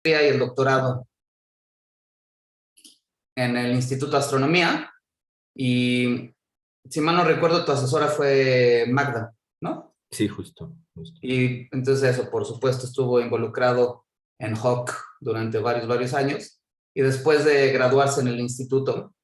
y el doctorado en el Instituto de Astronomía y, si mal no recuerdo, tu asesora fue Magda, ¿no? Sí, justo, justo. Y entonces eso, por supuesto, estuvo involucrado en HOC durante varios años y después de graduarse en el instituto,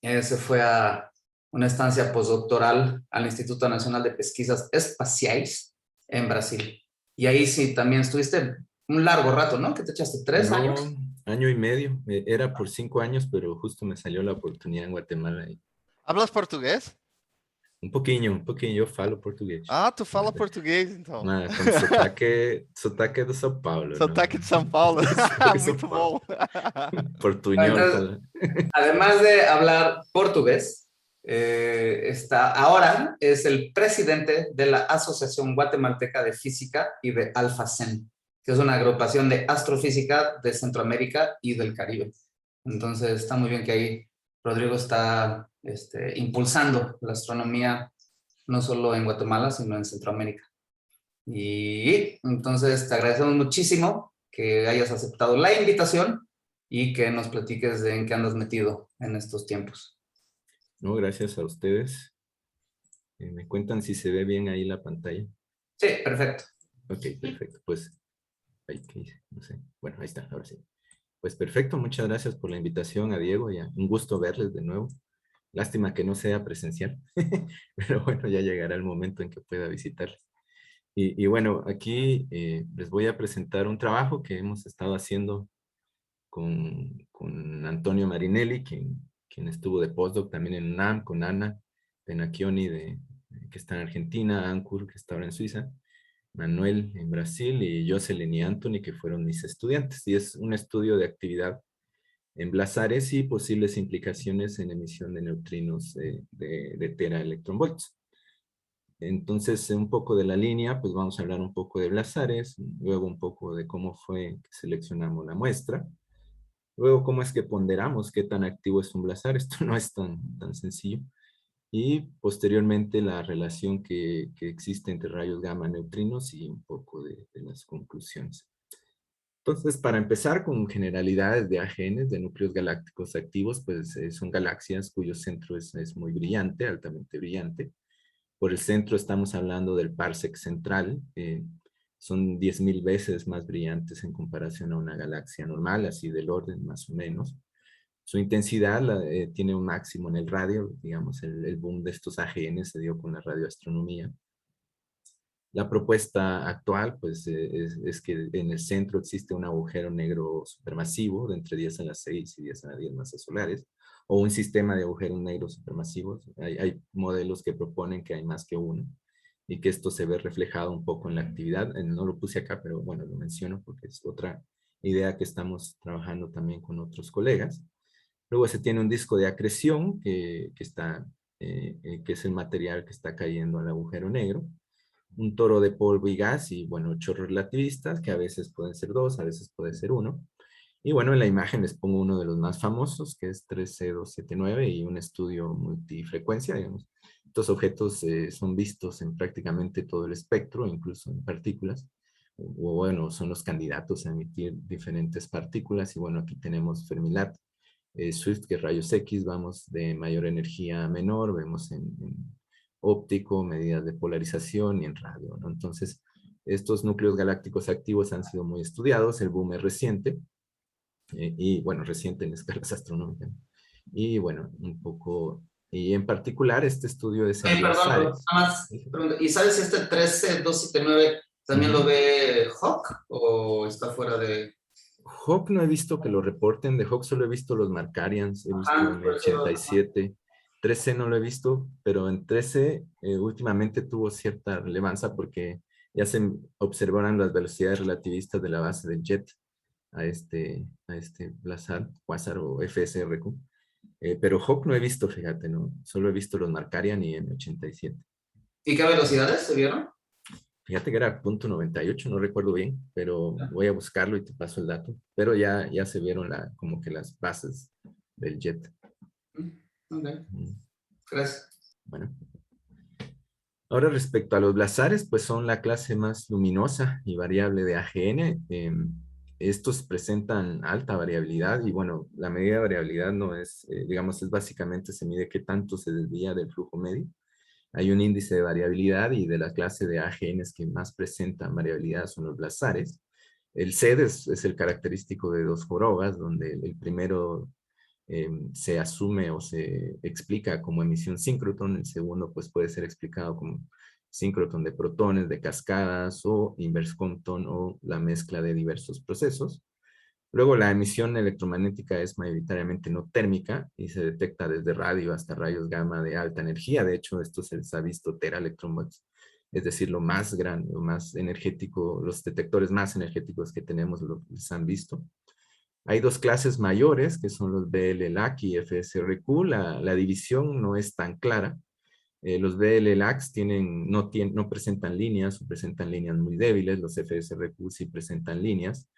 se fue a una estancia postdoctoral al Instituto Nacional de Pesquisas Espaciais en Brasil. Y ahí sí también estuviste un largo rato, ¿no? ¿Qué te echaste? ¿3 años? No, año y medio. Era por 5 años, pero justo me salió la oportunidad en Guatemala. Y Hablas português? un pouquinho, eu falo português. Ah, tu fala português, então. Mas com sotaque do São Paulo, não? Sotaque de São Paulo. Sotaque São Muito Paulo. bom. Portuñol. Entonces, además de hablar portugués, ahora es el presidente de la Asociación Guatemalteca de Física y de AlphaCen, que es una agrupación de astrofísica de Centroamérica y del Caribe. Entonces está muy bien que ahí Rodrigo está impulsando la astronomía no solo en Guatemala, sino en Centroamérica. Y entonces te agradecemos muchísimo que hayas aceptado la invitación y que nos platiques de en qué andas metido en estos tiempos. No, gracias a ustedes. Me cuentan si se ve bien ahí la pantalla. Sí, perfecto. Ok, perfecto. Pues, ahí, no sé. Bueno, ahí está, ahora sí. Pues perfecto, muchas gracias por la invitación a Diego y un gusto verles de nuevo. Lástima que no sea presencial, pero bueno, ya llegará el momento en que pueda visitarles. Y bueno, aquí les voy a presentar un trabajo que hemos estado haciendo con Antonio Marinelli, quien estuvo de postdoc también en UNAM, con Ana Penacchioni, que está en Argentina, Ankur, que está ahora en Suiza, Manuel en Brasil y Jocelyn y Anthony, que fueron mis estudiantes. Y es un estudio de actividad en blazares y posibles implicaciones en emisión de neutrinos de teraelectronvolts. Entonces, un poco de la línea, pues vamos a hablar un poco de blazares, luego un poco de cómo fue que seleccionamos la muestra, luego cómo es que ponderamos qué tan activo es un blazar, esto no es tan sencillo, y posteriormente la relación que existe entre rayos gamma, neutrinos y un poco de las conclusiones. Entonces, para empezar con generalidades de AGNs, de núcleos galácticos activos, pues son galaxias cuyo centro es muy brillante, altamente brillante. Por el centro estamos hablando del parsec central, son 10.000 veces más brillantes en comparación a una galaxia normal, así del orden más o menos. Su intensidad tiene un máximo en el radio, digamos, el boom de estos AGN se dio con la radioastronomía. La propuesta actual, pues, es que en el centro existe un agujero negro supermasivo de entre 10 a la 6 y 10 a la 10 masas solares, o un sistema de agujeros negros supermasivos. Hay modelos que proponen que hay más que uno, y que esto se ve reflejado un poco en la actividad. No lo puse acá, pero bueno, lo menciono porque es otra idea que estamos trabajando también con otros colegas. Luego se tiene un disco de acreción, que es el material que está cayendo al agujero negro, un toro de polvo y gas y, bueno, chorros relativistas, que a veces pueden ser dos, a veces puede ser uno. Y bueno, en la imagen les pongo uno de los más famosos, que es 13279 y un estudio multifrecuencia, digamos. Estos objetos son vistos en prácticamente todo el espectro, incluso en partículas. O bueno, son los candidatos a emitir diferentes partículas. Y bueno, aquí tenemos Fermilab, Swift, que es rayos X, vamos de mayor energía a menor, vemos en óptico, medidas de polarización y en radio, ¿no? Entonces, estos núcleos galácticos activos han sido muy estudiados, el boom es reciente, y bueno, reciente en escalas astronómicas. Y bueno, un poco, y en particular este estudio de Perdón, nada más, ¿y sabes si este 13279 también lo ve Hawk o está fuera de...? Hawk no he visto que lo reporten, de Hawk solo he visto los Markarians, he visto en el 87, 13 no lo he visto, pero en 13 últimamente tuvo cierta relevancia porque ya se observaron las velocidades relativistas de la base del jet a este blazar, quasar o FSRQ. Pero Hawk no he visto, fíjate, ¿no? Solo he visto los Markarian y M87. ¿Y qué velocidades se vieron? Fíjate que era .98, no recuerdo bien, pero voy a buscarlo y te paso el dato. Pero ya se vieron como que las bases del jet. Ok. Gracias. Bueno. Ahora, respecto a los blazares, pues son la clase más luminosa y variable de AGN. estos presentan alta variabilidad y bueno, la medida de variabilidad no es, digamos, es básicamente se mide qué tanto se desvía del flujo medio. Hay un índice de variabilidad y de la clase de AGNs que más presentan variabilidad son los blazares. El SED es el característico de dos jorobas, donde el primero se asume o se explica como emisión síncrotron, el segundo pues puede ser explicado como síncrotron de protones, de cascadas o inverse Compton o la mezcla de diversos procesos. Luego la emisión electromagnética es mayoritariamente no térmica y se detecta desde radio hasta rayos gamma de alta energía. De hecho, esto se les ha visto teraelectronvolts, es decir, lo más grande, lo más energético, los detectores más energéticos que tenemos los han visto. Hay dos clases mayores, que son los BL-LAC y FSRQ. La división no es tan clara. Los BL-LACs no presentan líneas o presentan líneas muy débiles. Los FSRQ sí presentan líneas.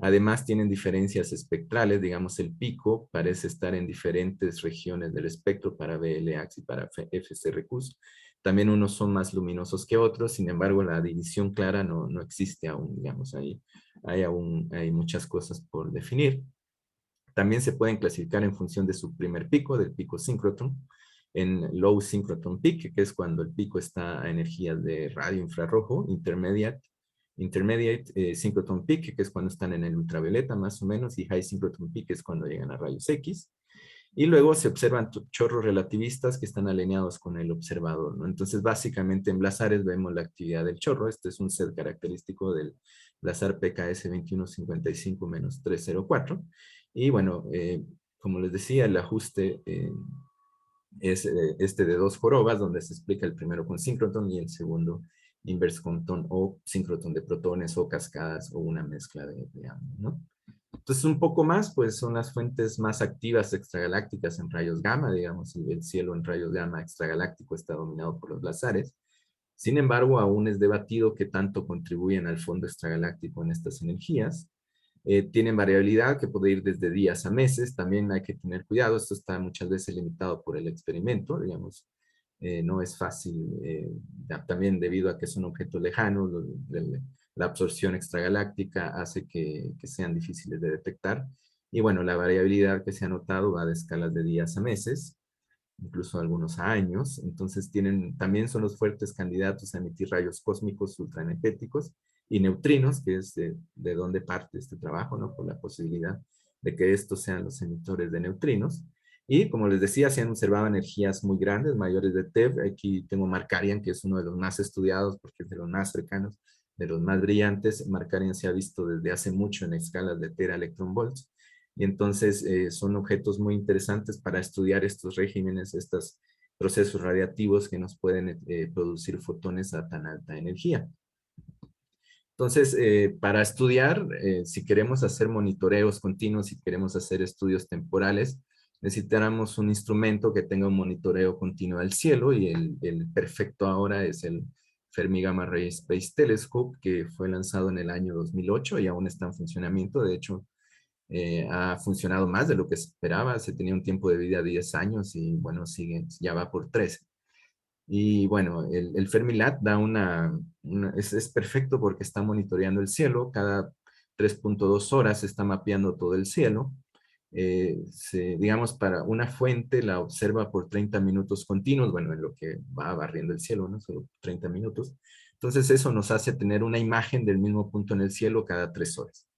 Además, tienen diferencias espectrales. Digamos, el pico parece estar en diferentes regiones del espectro para BL-LACs y para FSRQs. También unos son más luminosos que otros. Sin embargo, la división clara no existe aún, digamos, ahí. Hay muchas cosas por definir. También se pueden clasificar en función de su primer pico, del pico síncrotron, en low synchrotron peak, que es cuando el pico está a energías de radio infrarrojo, intermediate synchrotron peak, que es cuando están en el ultravioleta más o menos, y high synchrotron peak, que es cuando llegan a rayos X. Y luego se observan chorros relativistas que están alineados con el observador, ¿no? Entonces, básicamente en blazares vemos la actividad del chorro. Este es un set característico del blazar PKS 2155-304. Y bueno, como les decía, el ajuste es este de dos jorobas, donde se explica el primero con síncrotron y el segundo inverse Compton o síncrotron de protones o cascadas o una mezcla de ambos, ¿no? Entonces, un poco más, pues son las fuentes más activas extragalácticas en rayos gamma, digamos, el cielo en rayos gamma extragaláctico está dominado por los blazares. Sin embargo, aún es debatido qué tanto contribuyen al fondo extragaláctico en estas energías. Tienen variabilidad que puede ir desde días a meses. También hay que tener cuidado, esto está muchas veces limitado por el experimento, digamos, no es fácil, también debido a que son objetos lejanos, la absorción extragaláctica hace que sean difíciles de detectar. Y bueno, la variabilidad que se ha notado va de escalas de días a meses, incluso algunos a años. Entonces también son los fuertes candidatos a emitir rayos cósmicos ultraenergéticos y neutrinos, que es de donde parte este trabajo, ¿no? Por la posibilidad de que estos sean los emitores de neutrinos. Y como les decía, se han observado energías muy grandes, mayores de TeV. Aquí tengo Markarian, que es uno de los más estudiados porque es de los más cercanos, de los más brillantes. Markarian se ha visto desde hace mucho en escalas de teraelectronvolts. Y entonces son objetos muy interesantes para estudiar estos regímenes, estos procesos radiactivos que nos pueden producir fotones a tan alta energía. Entonces, para estudiar, si queremos hacer monitoreos continuos, si queremos hacer estudios temporales, necesitamos un instrumento que tenga un monitoreo continuo del cielo y el perfecto ahora es el Fermi Gamma Ray Space Telescope, que fue lanzado en el año 2008 y aún está en funcionamiento. De hecho, ha funcionado más de lo que se esperaba. Se tenía un tiempo de vida de 10 años y bueno, ya va por 13. Y bueno, el Fermilat da es perfecto porque está monitoreando el cielo. Cada 3.2 horas se está mapeando todo el cielo. Digamos, para una fuente la observa por 30 minutos continuos, bueno, en lo que va barriendo el cielo, ¿no? Solo 30 minutos. Entonces eso nos hace tener una imagen del mismo punto en el cielo cada 3 horas.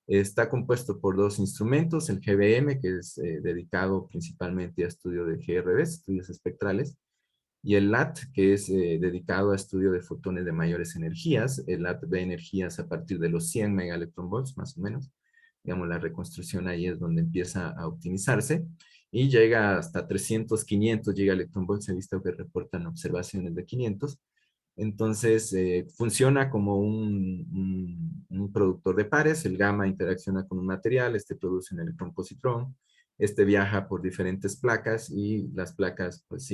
Está compuesto por dos instrumentos, el GBM, que es dedicado principalmente a estudio de GRBs, estudios espectrales, y el LAT, que es dedicado a estudio de fotones de mayores energías. El LAT ve energías a partir de los 100 megaelectronvolts, más o menos. Digamos, la reconstrucción ahí es donde empieza a optimizarse y llega hasta 300, 500 gigaelectronvolts. He visto que reportan observaciones de 500. Entonces, funciona como un productor de pares. El gamma interacciona con un material, este produce un electrón-positrón, este viaja por diferentes placas y las placas pues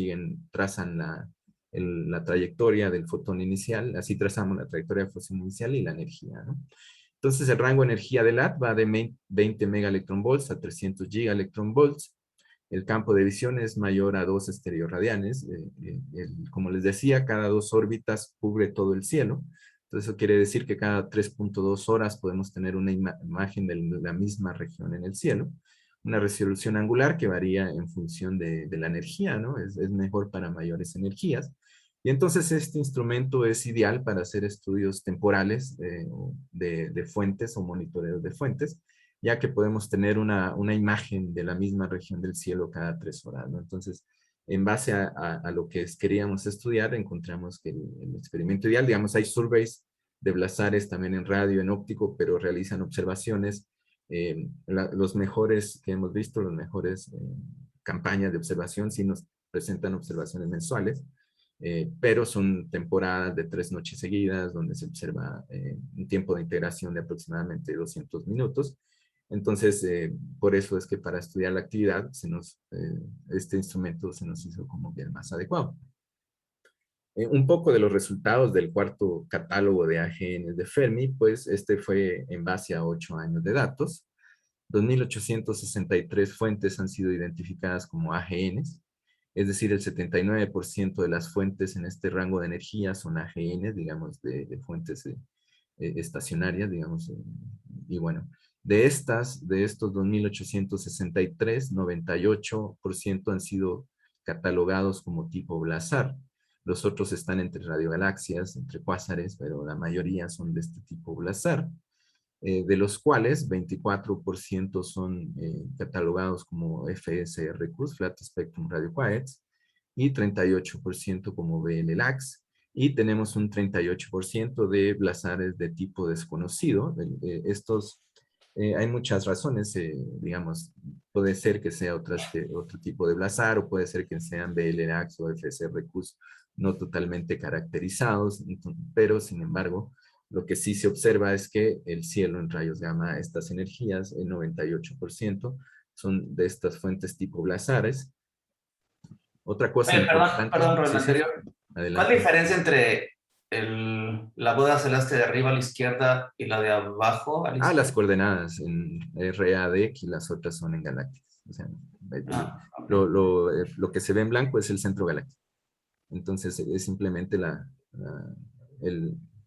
trazan la trayectoria del fotón inicial. Así trazamos la trayectoria del fotón inicial y la energía, ¿no? Entonces, el rango de energía del LAT va de 20 megaelectronvolts a 300 gigaelectronvolts. El campo de visión es mayor a 2 estereoradianes. Como les decía, cada 2 órbitas cubre todo el cielo. Entonces eso quiere decir que cada 3.2 horas podemos tener una imagen de la misma región en el cielo. Una resolución angular que varía en función de la energía, ¿no? Es mejor para mayores energías. Y entonces este instrumento es ideal para hacer estudios temporales de fuentes o monitoreos de fuentes, ya que podemos tener una imagen de la misma región del cielo cada 3 horas, ¿no? Entonces, en base a lo que queríamos estudiar, encontramos que el experimento ideal, digamos, hay surveys de blazares también en radio, en óptico, pero realizan observaciones. Los mejores que hemos visto, las mejores campañas de observación, sí nos presentan observaciones mensuales, pero son temporadas de 3 noches seguidas, donde se observa un tiempo de integración de aproximadamente 200 minutos. Entonces, por eso es que para estudiar la actividad, este instrumento se nos hizo como que el más adecuado. Un poco de los resultados del cuarto catálogo de AGN de Fermi, pues este fue en base a 8 años de datos. 2.863 fuentes han sido identificadas como AGNs, es decir, el 79% de las fuentes en este rango de energía son AGN, digamos, de fuentes estacionarias, digamos, y bueno, de estos 2.863, 98% han sido catalogados como tipo blazar. Los otros están entre radiogalaxias, entre cuásares, pero la mayoría son de este tipo blazar, de los cuales 24% son catalogados como FSRQs, Flat Spectrum Radio Quads, y 38% como BL-LAX, y tenemos un 38% de blazares de tipo desconocido. Hay muchas razones, digamos, puede ser que sea otro tipo de blazar, o puede ser que sean BL-LAX o FSRQs no totalmente caracterizados, pero sin embargo, lo que sí se observa es que el cielo en rayos gamma, estas energías, el 98% son de estas fuentes tipo blazares. Otra cosa Oye, importante. perdón, por el Sí, sí, anterior. ¿Cuál es la adelante. diferencia entre la boda celeste de arriba a la izquierda y la de abajo a la Las izquierda? coordenadas en RADX y las otras son en galácticas. O sea, Ok. lo que se ve en blanco es el centro galáctico. Entonces es simplemente la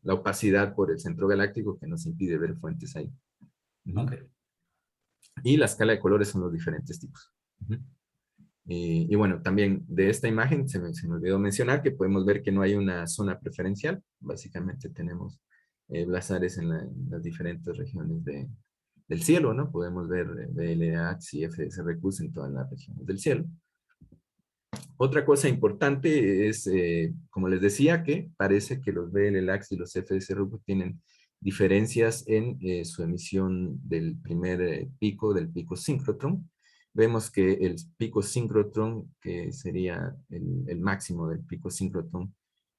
opacidad por el centro galáctico que nos impide ver fuentes ahí. Ok. Y la escala de colores son los diferentes tipos. Y bueno, también de esta imagen se me olvidó mencionar que podemos ver que no hay una zona preferencial. Básicamente tenemos blazares en las diferentes regiones del cielo, ¿no? Podemos ver BL-AX y FSRQs en todas las regiones del cielo. Otra cosa importante es, como les decía, que parece que los BL-LAX y los FSRQ tienen diferencias en su emisión del primer del pico síncrotron. Vemos que el pico síncrotron, que sería el máximo del pico síncrotron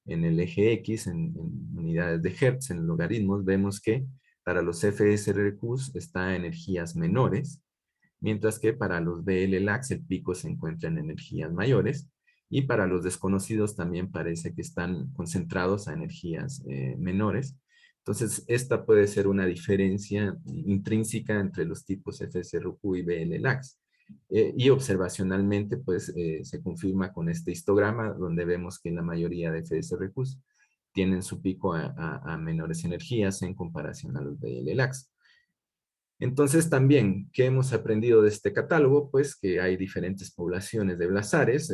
en el eje X, en unidades de Hertz, en logaritmos, vemos que para los FSRQs está en energías menores, mientras que para los BL-LAX el pico se encuentra en energías mayores, y para los desconocidos también parece que están concentrados a energías menores. Entonces, esta puede ser una diferencia intrínseca entre los tipos FSRQ y BL-LAX. Y observacionalmente, pues, se confirma con este histograma, donde vemos que la mayoría de FSRQs tienen su pico a menores energías en comparación a los BL-LAX. Entonces también, ¿qué hemos aprendido de este catálogo? Pues que hay diferentes poblaciones de blazares,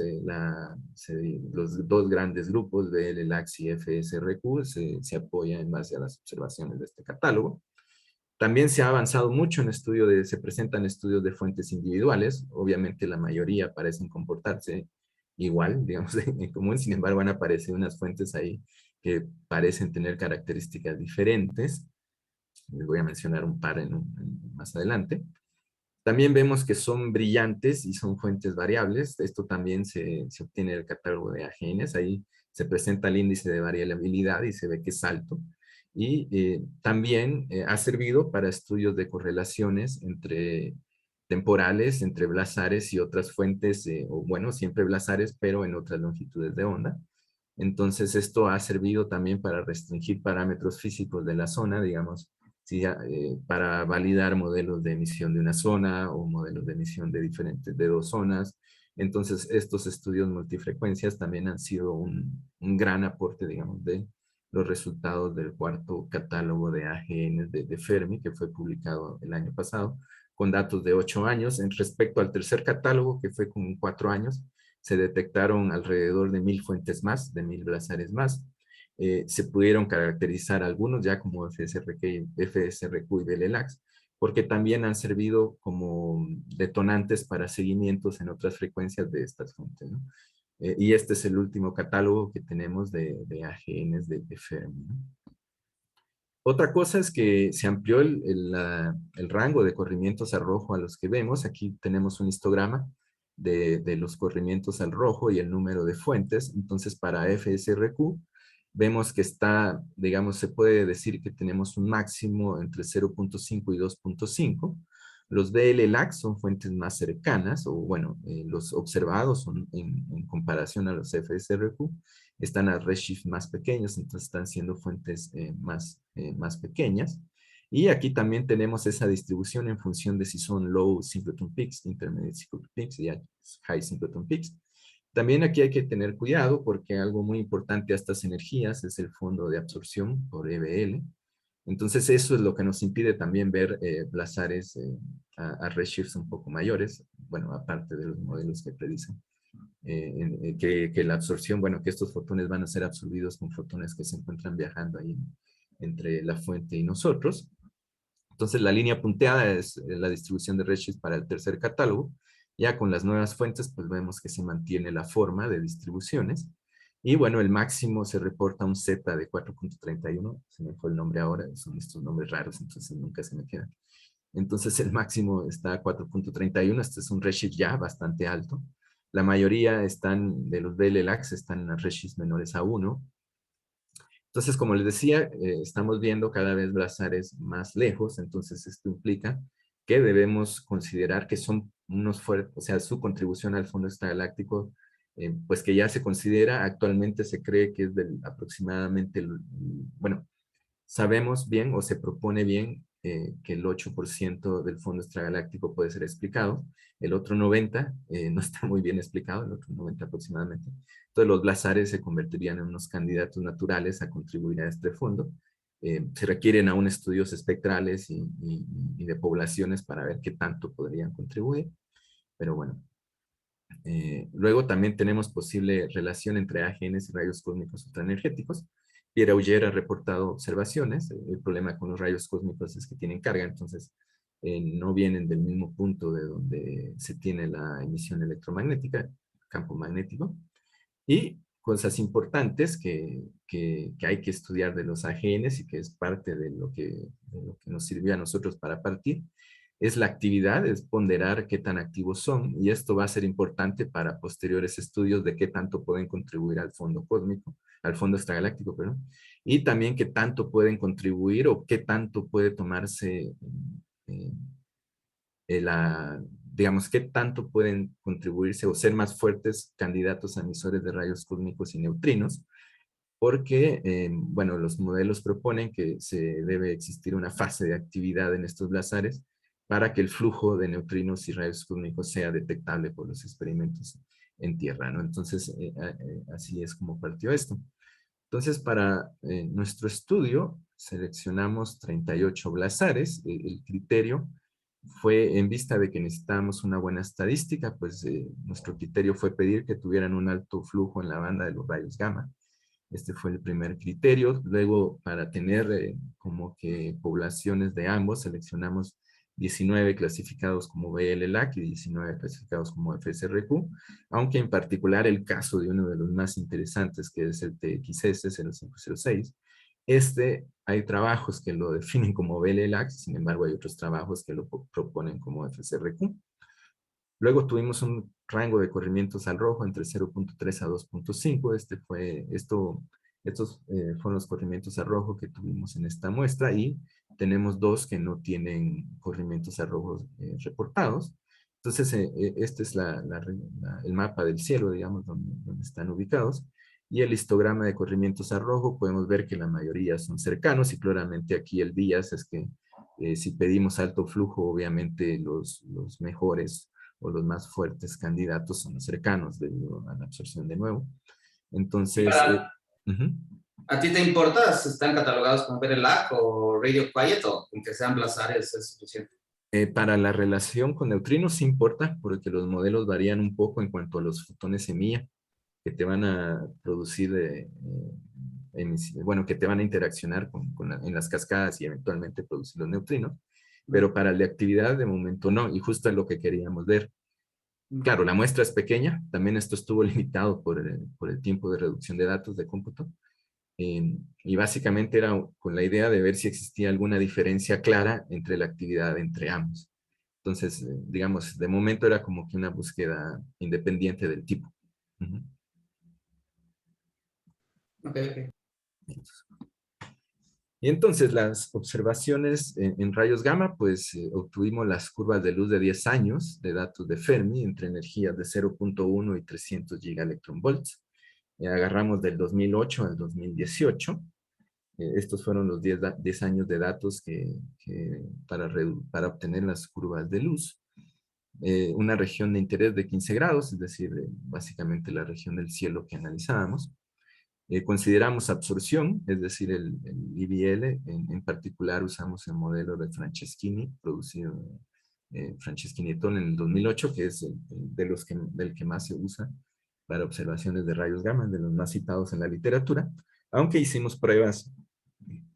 los dos grandes grupos de LAX y FSRQ se apoyan en base a las observaciones de este catálogo. También se ha avanzado mucho en se presentan estudios de fuentes individuales, obviamente la mayoría parecen comportarse igual, digamos, en común, sin embargo han aparecido unas fuentes ahí que parecen tener características diferentes. Les voy a mencionar un par más adelante. También vemos que son brillantes y son fuentes variables. Esto también se obtiene del catálogo de AGNs. Ahí se presenta el índice de variabilidad y se ve que es alto. Y también ha servido para estudios de correlaciones entre temporales, entre blazares y otras fuentes, o bueno, siempre blazares, pero en otras longitudes de onda. Entonces, esto ha servido también para restringir parámetros físicos de la zona, digamos, ¿sí? Para validar modelos de emisión de una zona o modelos de emisión de dos zonas. Entonces, estos estudios multifrecuencias también han sido un gran aporte, digamos, de los resultados del cuarto catálogo de AGN de Fermi, que fue publicado el año pasado, con datos de 8 años. En respecto al tercer catálogo, que fue con 4 años, se detectaron alrededor de 1000 fuentes más, de 1000 blazares más. Se pudieron caracterizar algunos ya como FSRQ y BLLAX, porque también han servido como detonantes para seguimientos en otras frecuencias de estas fuentes, ¿no? Y este es el último catálogo que tenemos de AGNs de Fermi, ¿no? Otra cosa es que se amplió el rango de corrimientos al rojo a los que vemos. Aquí tenemos un histograma de los corrimientos al rojo y el número de fuentes. Entonces, para FSRQ, vemos que está, digamos, se puede decir que tenemos un máximo entre 0.5 y 2.5. Los BL-LAC son fuentes más cercanas, o bueno, los observados son en comparación a los FSRQ, están a redshift más pequeños, entonces están siendo fuentes más pequeñas. Y aquí también tenemos esa distribución en función de si son low synchrotron peaks, intermediate synchrotron peaks y high synchrotron peaks. También aquí hay que tener cuidado porque algo muy importante a estas energías es el fondo de absorción por EBL. Entonces eso es lo que nos impide también ver blazares a redshifts un poco mayores, bueno, aparte de los modelos que predicen que la absorción, bueno, que estos fotones van a ser absorbidos con fotones que se encuentran viajando ahí entre la fuente y nosotros. Entonces la línea punteada es la distribución de redshift para el tercer catálogo. Ya con las nuevas fuentes, pues vemos que se mantiene la forma de distribuciones. Y bueno, el máximo se reporta un Z de 4.31, se me fue el nombre ahora, son estos nombres raros, entonces nunca se me quedan. Entonces el máximo está a 4.31, este es un redshift ya bastante alto. La mayoría están, de los BLLACs están en reshifts menores a 1. Entonces, como les decía, estamos viendo cada vez blazares más lejos, entonces esto implica que debemos considerar que son unos fuertes, o sea, su contribución al fondo extragaláctico, pues que ya se considera, actualmente se cree que es del aproximadamente, bueno, sabemos bien o se propone bien que el 8% del fondo extragaláctico puede ser explicado, el otro 90% no está muy bien explicado, el otro 90% aproximadamente. Entonces los blazares se convertirían en unos candidatos naturales a contribuir a este fondo. Se requieren aún estudios espectrales y de poblaciones para ver qué tanto podrían contribuir, pero bueno. Luego también tenemos posible relación entre AGNs y rayos cósmicos ultraenergéticos. Pierre Auger ha reportado observaciones. El problema con los rayos cósmicos es que tienen carga, entonces no vienen del mismo punto de donde se tiene la emisión electromagnética, campo magnético. Y cosas importantes que hay que estudiar de los AGNs y que es parte de lo que nos sirvió a nosotros para partir, es la actividad, es ponderar qué tan activos son, y esto va a ser importante para posteriores estudios de qué tanto pueden contribuir al fondo cósmico, al fondo extragaláctico, perdón, y también qué tanto pueden contribuir o qué tanto puede tomarse digamos, qué tanto pueden contribuirse o ser más fuertes candidatos a emisores de rayos cósmicos y neutrinos, porque, bueno, los modelos proponen que se debe existir una fase de actividad en estos blazares para que el flujo de neutrinos y rayos cósmicos sea detectable por los experimentos en Tierra, ¿no? Entonces, así es como partió esto. Entonces, para nuestro estudio, seleccionamos 38 blazares. El criterio fue en vista de que necesitábamos una buena estadística, pues nuestro criterio fue pedir que tuvieran un alto flujo en la banda de los rayos gamma. Este fue el primer criterio. Luego, para tener como que poblaciones de ambos, seleccionamos 19 clasificados como BL-LAC y 19 clasificados como FSRQ, aunque en particular el caso de uno de los más interesantes, que es el TXS 0506, hay trabajos que lo definen como BL-LAC, sin embargo hay otros trabajos que lo proponen como FSRQ. Luego tuvimos un rango de corrimientos al rojo entre 0.3 a 2.5. Estos fueron los corrimientos al rojo que tuvimos en esta muestra, y tenemos dos que no tienen corrimientos al rojo reportados. Entonces, este es el mapa del cielo, digamos, donde están ubicados. Y el histograma de corrimientos al rojo, podemos ver que la mayoría son cercanos, y claramente aquí el bias es que si pedimos alto flujo, obviamente los mejores o los más fuertes candidatos son los cercanos debido a la absorción de nuevo. Y Entonces, para, uh -huh. ¿A ti te importa si están catalogados como VRLAC o Radio Quiet o con que sean blazares es suficiente? Para la relación con neutrinos sí importa, porque los modelos varían un poco en cuanto a los fotones semilla que te van a producir, bueno, que te van a interaccionar en las cascadas y eventualmente producir los neutrinos, pero para la actividad de momento no, y justo es lo que queríamos ver. Claro, la muestra es pequeña, también esto estuvo limitado por el tiempo de reducción de datos de cómputo, y básicamente era con la idea de ver si existía alguna diferencia clara entre la actividad entre ambos. Entonces, digamos, de momento era como que una búsqueda independiente del tipo. Ujú. Ok, ok. Y entonces las observaciones en rayos gamma, pues obtuvimos las curvas de luz de 10 años de datos de Fermi entre energías de 0.1 y 300 gigaelectronvolts. Agarramos del 2008 al 2018. Estos fueron los 10 años de datos para obtener las curvas de luz. Una región de interés de 15 grados, es decir, básicamente la región del cielo que analizábamos. Consideramos absorción, es decir, el IBL, en particular usamos el modelo de Franceschini, producido Franceschini et al. En el 2008, que es del que más se usa para observaciones de rayos gamma, de los más citados en la literatura, aunque hicimos pruebas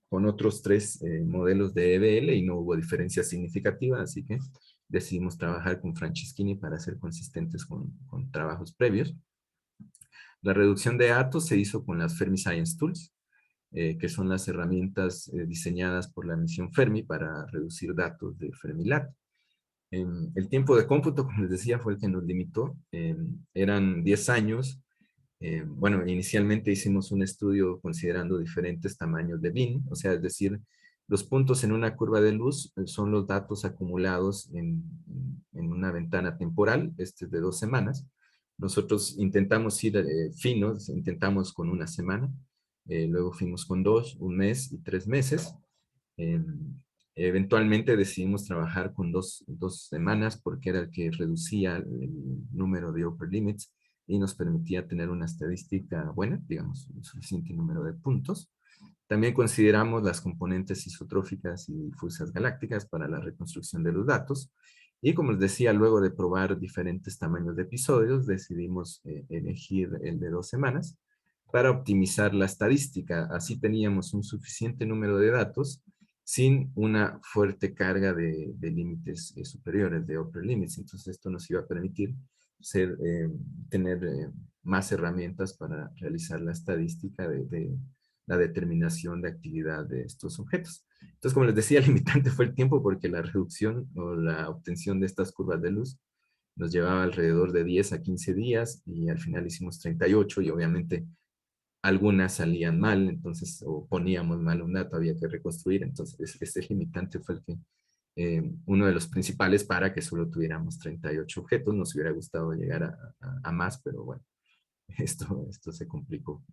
con otros 3 modelos de EBL y no hubo diferencia significativa, así que decidimos trabajar con Franceschini para ser consistentes con trabajos previos. La reducción de datos se hizo con las Fermi Science Tools, que son las herramientas diseñadas por la misión Fermi para reducir datos de Fermilab. El tiempo de cómputo, como les decía, fue el que nos limitó. Eran 10 años. Bueno, inicialmente hicimos un estudio considerando diferentes tamaños de bin, o sea, es decir, los puntos en una curva de luz son los datos acumulados en una ventana temporal, este es de 2 semanas. Nosotros intentamos ir finos, intentamos con 1 semana, luego fuimos con 2, 1 mes y 3 meses. Eh, Eventualmente decidimos trabajar con 2 semanas porque era el que reducía el número de upper limits y nos permitía tener una estadística buena, digamos, un suficiente número de puntos. También consideramos las componentes isotróficas y difusas galácticas para la reconstrucción de los datos. Y como les decía, luego de probar diferentes tamaños de episodios, decidimos elegir el de 2 semanas para optimizar la estadística. Así teníamos un suficiente número de datos sin una fuerte carga de límites superiores, de upper limits. Entonces esto nos iba a permitir tener más herramientas para realizar la estadística de la determinación de actividad de estos objetos. Entonces, como les decía, el limitante fue el tiempo porque la reducción o la obtención de estas curvas de luz nos llevaba alrededor de 10 a 15 días y al final hicimos 38 y obviamente algunas salían mal, entonces, o poníamos mal un dato, había que reconstruir, entonces este limitante fue uno de los principales para que solo tuviéramos 38 objetos. Nos hubiera gustado llegar a más, pero bueno, esto se complicó.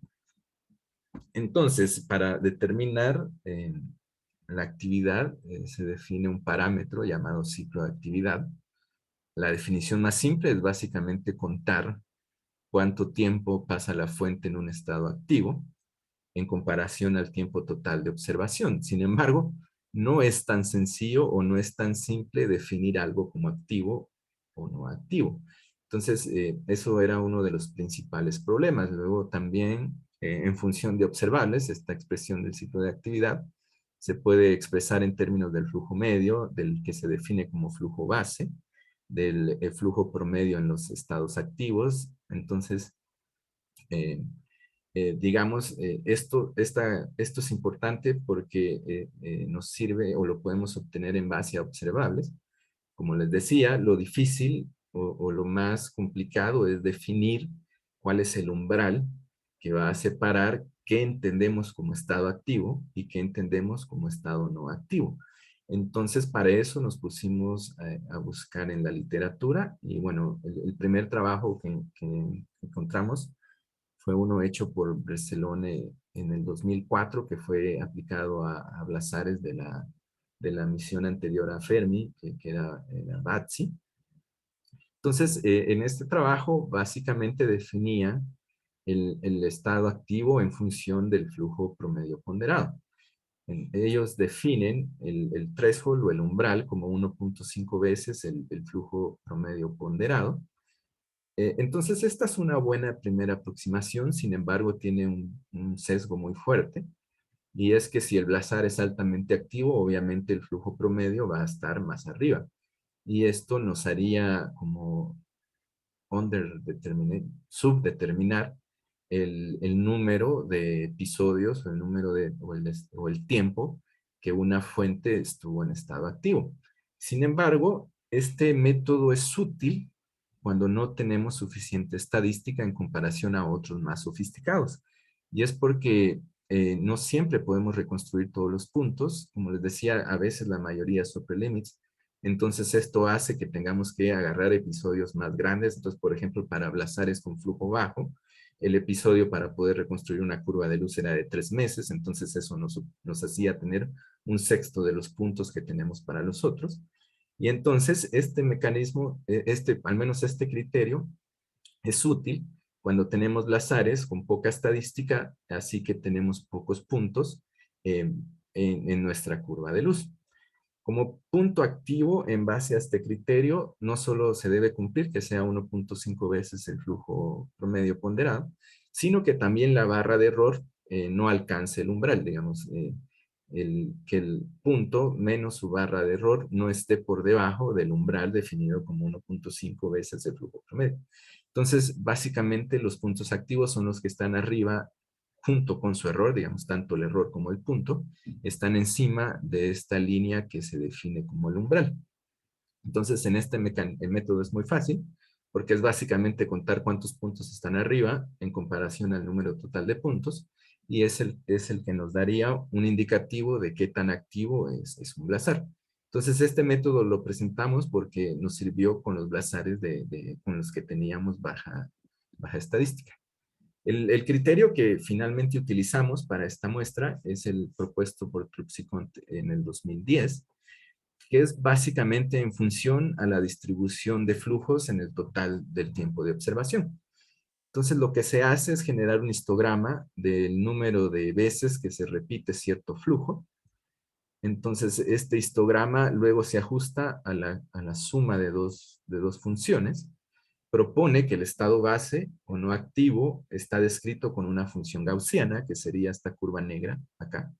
Entonces, para determinar la actividad, se define un parámetro llamado ciclo de actividad. La definición más simple es básicamente contar cuánto tiempo pasa la fuente en un estado activo en comparación al tiempo total de observación. Sin embargo, no es tan sencillo o no es tan simple definir algo como activo o no activo. Entonces, eso era uno de los principales problemas. Luego también, en función de observables, esta expresión del ciclo de actividad se puede expresar en términos del flujo medio, del que se define como flujo base, del flujo promedio en los estados activos. Entonces, digamos, esto es importante porque nos sirve o lo podemos obtener en base a observables. Como les decía, lo difícil o lo más complicado es definir cuál es el umbral que va a separar qué entendemos como estado activo y qué entendemos como estado no activo. Entonces, para eso nos pusimos a buscar en la literatura y bueno, el primer trabajo que encontramos fue uno hecho por Bresellone en el 2004, que fue aplicado a blazares de la misión anterior a Fermi, que era BATSI. Entonces, en este trabajo básicamente definía el estado activo en función del flujo promedio ponderado. Ellos definen el threshold o el umbral como 1.5 veces el flujo promedio ponderado. Entonces, esta es una buena primera aproximación, sin embargo, tiene un sesgo muy fuerte, y es que si el blazar es altamente activo, obviamente el flujo promedio va a estar más arriba, y esto nos haría como subdeterminar el número de episodios, el número o el tiempo que una fuente estuvo en estado activo. Sin embargo, este método es útil cuando no tenemos suficiente estadística en comparación a otros más sofisticados. Y es porque no siempre podemos reconstruir todos los puntos. Como les decía, a veces la mayoría es upper limits. Entonces esto hace que tengamos que agarrar episodios más grandes. Entonces, por ejemplo, para blazares con flujo bajo, el episodio para poder reconstruir una curva de luz era de 3 meses. Entonces eso nos hacía tener un sexto de los puntos que tenemos para los otros. Y entonces este mecanismo, al menos este criterio, es útil cuando tenemos blazares con poca estadística, así que tenemos pocos puntos en nuestra curva de luz. Como punto activo, en base a este criterio, no solo se debe cumplir que sea 1.5 veces el flujo promedio ponderado, sino que también la barra de error no alcance el umbral, digamos, que el punto menos su barra de error no esté por debajo del umbral definido como 1.5 veces el flujo promedio. Entonces, básicamente los puntos activos son los que están arriba junto con su error, digamos, tanto el error como el punto, están encima de esta línea que se define como el umbral. Entonces, en este el método es muy fácil, porque es básicamente contar cuántos puntos están arriba en comparación al número total de puntos, y es el que nos daría un indicativo de qué tan activo es un blazar. Entonces, este método lo presentamos porque nos sirvió con los blazares con los que teníamos baja estadística. El criterio que finalmente utilizamos para esta muestra es el propuesto por Truxicont en el 2010, que es básicamente en función a la distribución de flujos en el total del tiempo de observación. Entonces, lo que se hace es generar un histograma del número de veces que se repite cierto flujo. Entonces, este histograma luego se ajusta a la suma de dos funciones. Propone que el estado base o no activo está descrito con una función gaussiana, que sería esta curva negra acá.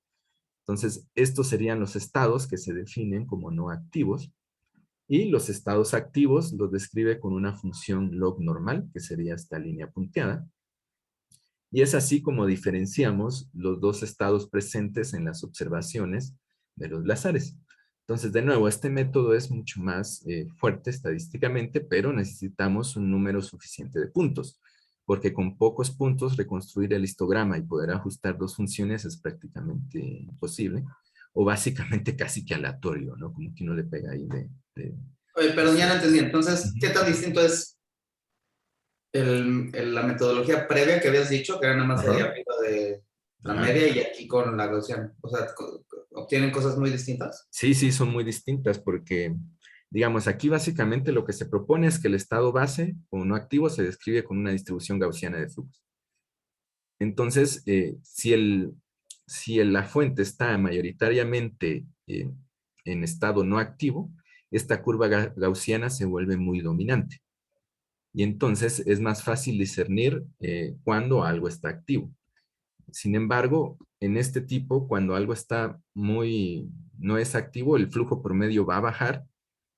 Entonces, estos serían los estados que se definen como no activos, y los estados activos los describe con una función log normal, que sería esta línea punteada. Y es así como diferenciamos los dos estados presentes en las observaciones de los blazares. Entonces, de nuevo, este método es mucho más fuerte estadísticamente, pero necesitamos un número suficiente de puntos, porque con pocos puntos reconstruir el histograma y poder ajustar dos funciones es prácticamente imposible, o básicamente casi que aleatorio, ¿no? Como que uno le pega ahí Oye, pero ya no entendí. Entonces, ¿qué tan Ujú. distinto es la metodología previa que habías dicho, que era nada más ahí Ajá, arriba de la ajá. media, y aquí con la Gaussiana? O sea, ¿obtienen cosas muy distintas? Sí, sí, son muy distintas porque, digamos, aquí básicamente lo que se propone es que el estado base o no activo se describe con una distribución gaussiana de flujos. Entonces, si la fuente está mayoritariamente en estado no activo, esta curva gaussiana se vuelve muy dominante. Y entonces es más fácil discernir cuándo algo está activo. Sin embargo, en este tipo, cuando algo está no es activo, el flujo promedio va a bajar,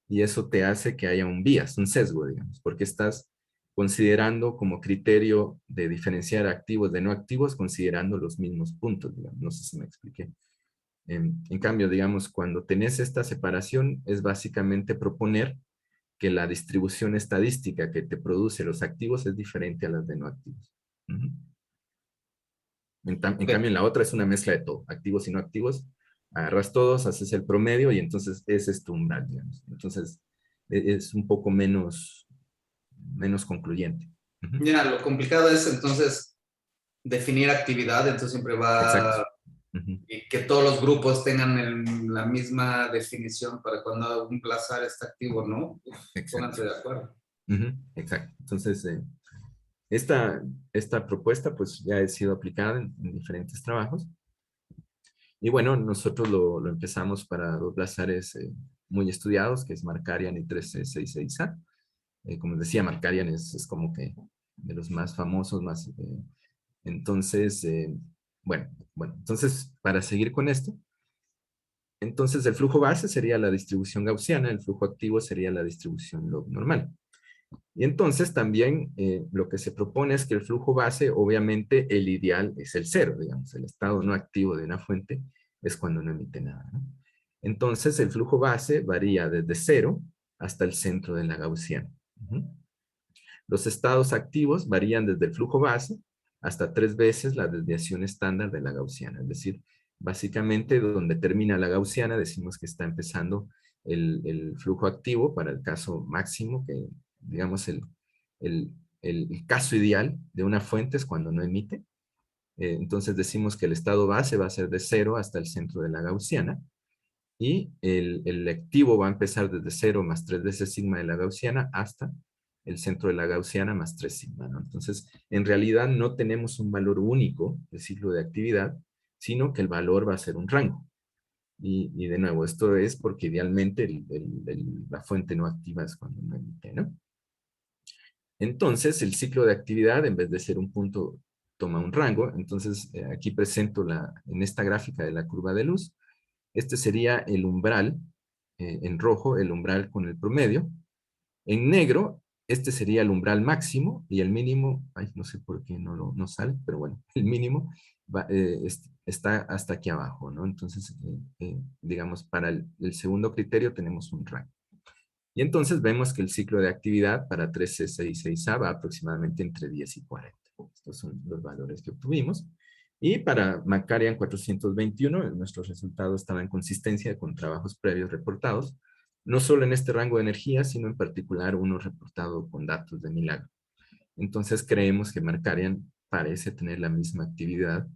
y eso te hace que haya un bias, un sesgo, digamos, porque estás considerando como criterio de diferenciar activos de no activos, considerando los mismos puntos, digamos. No sé si me expliqué. En cambio, digamos, cuando tenés esta separación, es básicamente proponer que la distribución estadística que te produce los activos es diferente a las de no activos. Ujú. En Ok. cambio, en la otra es una mezcla de todo, activos y no activos. Agarras todos, haces el promedio y entonces ese es tu umbral, digamos. Entonces, es un poco menos concluyente. Ujú. Ya, lo complicado es entonces definir actividad, entonces siempre Exacto. va, Ujú. y que todos los grupos tengan la misma definición para cuando un blazar está activo, ¿no? Pues, Exacto. pónganse de acuerdo. Ujú. Exacto. Entonces, esta propuesta pues ya ha sido aplicada en diferentes trabajos. Y bueno, nosotros lo empezamos para dos blazares muy estudiados, que es Markarian y 1366A. Como les decía, Markarian es como que de los más famosos, más... entonces, entonces para seguir con esto, entonces el flujo base sería la distribución gaussiana, el flujo activo sería la distribución log normal. Y entonces también lo que se propone es que el flujo base, obviamente el ideal es el cero, digamos, el estado no activo de una fuente es cuando no emite nada, ¿no? Entonces el flujo base varía desde cero hasta el centro de la gaussiana. Los estados activos varían desde el flujo base hasta 3 veces la desviación estándar de la gaussiana, es decir, básicamente donde termina la gaussiana decimos que está empezando el flujo activo para el caso máximo, que digamos el, el caso ideal de una fuente es cuando no emite. Entonces decimos que el estado base va a ser de 0 hasta el centro de la gaussiana y el activo va a empezar desde 0 más 3 veces sigma de la gaussiana hasta el centro de la gaussiana más 3 sigma, ¿no? Entonces, en realidad no tenemos un valor único del ciclo de actividad, sino que el valor va a ser un rango. Y de nuevo, esto es porque idealmente la fuente no activa es cuando no emite, ¿no? Entonces, el ciclo de actividad, en vez de ser un punto, toma un rango. Entonces, aquí presento en esta gráfica de la curva de luz, este sería el umbral, en rojo, el umbral con el promedio. En negro, este sería el umbral máximo y el mínimo, ay, no sé por qué no sale, pero bueno, el mínimo está hasta aquí abajo, ¿no? Entonces, digamos, para el segundo criterio tenemos un rango. Y entonces vemos que el ciclo de actividad para 1366A va aproximadamente entre 10 y 40. Estos son los valores que obtuvimos. Y para Markarian 421, nuestros resultados estaban en consistencia con trabajos previos reportados, no solo en este rango de energía, sino en particular uno reportado con datos de Milagro. Entonces creemos que Markarian parece tener la misma actividad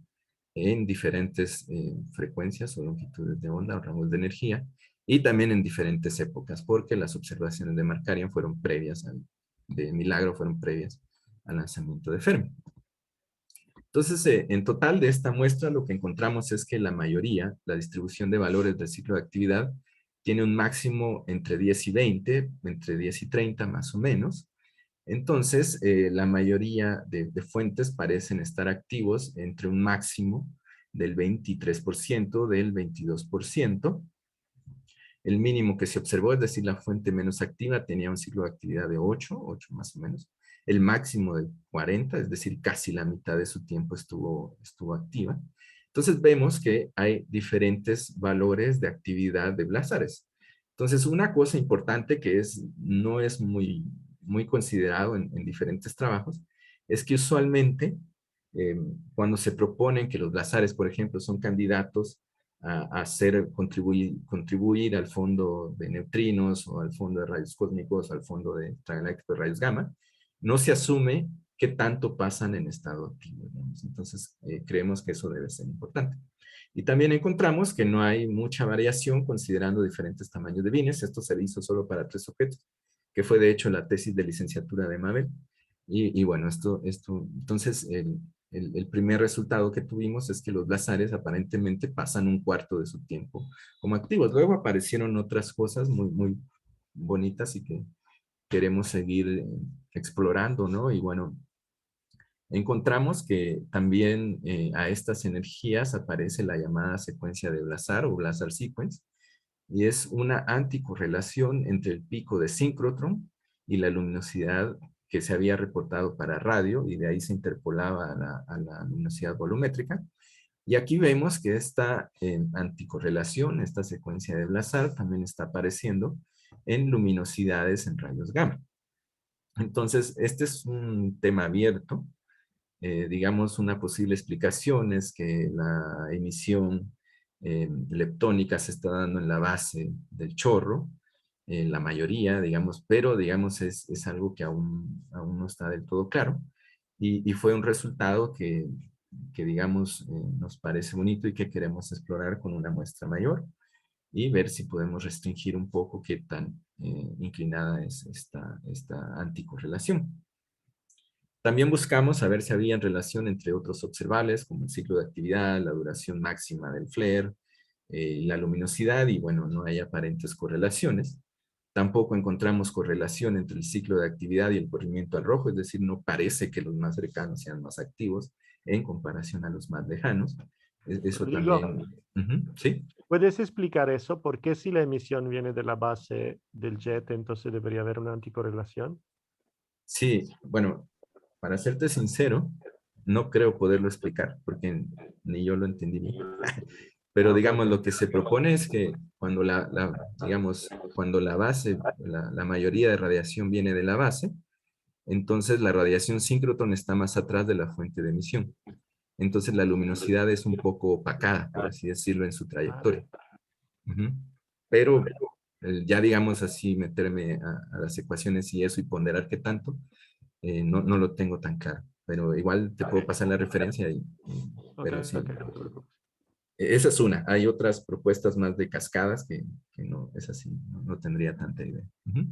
en diferentes frecuencias o longitudes de onda o rangos de energía, y también en diferentes épocas, porque las observaciones de Markarian fueron previas, de Milagro fueron previas al lanzamiento de Fermi. Entonces, en total de esta muestra, lo que encontramos es que la mayoría, la distribución de valores del ciclo de actividad, tiene un máximo entre 10 y 20, entre 10 y 30 más o menos. Entonces, la mayoría de fuentes parecen estar activos entre un máximo del 23%, del 22%. El mínimo que se observó, es decir, la fuente menos activa, tenía un ciclo de actividad de 8 más o menos. El máximo de 40, es decir, casi la mitad de su tiempo estuvo activa. Entonces vemos que hay diferentes valores de actividad de blazares. Entonces, una cosa importante que no es muy considerado en diferentes trabajos, es que usualmente cuando se proponen que los blazares, por ejemplo, son candidatos a contribuir al fondo de neutrinos o al fondo de rayos cósmicos, al fondo de extragalácticos de rayos gamma, no se asume qué tanto pasan en estado activo, digamos. Entonces, creemos que eso debe ser importante. Y también encontramos que no hay mucha variación considerando diferentes tamaños de bines. Esto se hizo solo para 3 objetos, que fue de hecho la tesis de licenciatura de Mabel. Y bueno, entonces el primer resultado que tuvimos es que los blazares aparentemente pasan un cuarto de su tiempo como activos. Luego aparecieron otras cosas muy bonitas y que queremos seguir explorando, ¿no? Y bueno, encontramos que también a estas energías aparece la llamada secuencia de Blazar o Blazar sequence, y es una anticorrelación entre el pico de síncrotron y la luminosidad que se había reportado para radio, y de ahí se interpolaba a la luminosidad volumétrica. Y aquí vemos que esta anticorrelación, esta secuencia de Blazar, también está apareciendo en luminosidades en rayos gamma. Entonces, este es un tema abierto. Digamos, una posible explicación es que la emisión leptónica se está dando en la base del chorro, la mayoría, digamos, pero digamos es algo que aún no está del todo claro, y fue un resultado que digamos, nos parece bonito y que queremos explorar con una muestra mayor y ver si podemos restringir un poco qué tan inclinada es esta anticorrelación. También buscamos saber si había relación entre otros observables, como el ciclo de actividad, la duración máxima del flare, la luminosidad, y bueno, no hay aparentes correlaciones. Tampoco encontramos correlación entre el ciclo de actividad y el corrimiento al rojo, es decir, no parece que los más cercanos sean más activos en comparación a los más lejanos. Eso Rodrigo, también, ¿sí? ¿puedes explicar eso? ¿Por qué si la emisión viene de la base del jet, entonces debería haber una anticorrelación? Sí, bueno, para serte sincero, no creo poderlo explicar, porque ni yo lo entendí bien. Pero Ah, ok, digamos, ok. lo que se propone es que cuando digamos, cuando la base, la mayoría de radiación viene de la base, entonces la radiación síncrotron está más atrás de la fuente de emisión. Entonces la luminosidad es un poco opacada, por así decirlo, en su trayectoria. Ujú. Pero ya digamos así, meterme a las ecuaciones y eso y ponderar qué tanto, no lo tengo tan claro. Pero igual te puedo pasar la referencia, Ok, pero sí. ok, no te preocupes. Esa es una. Hay otras propuestas más de cascadas que no, es así, no tendría tanta idea. Ujú.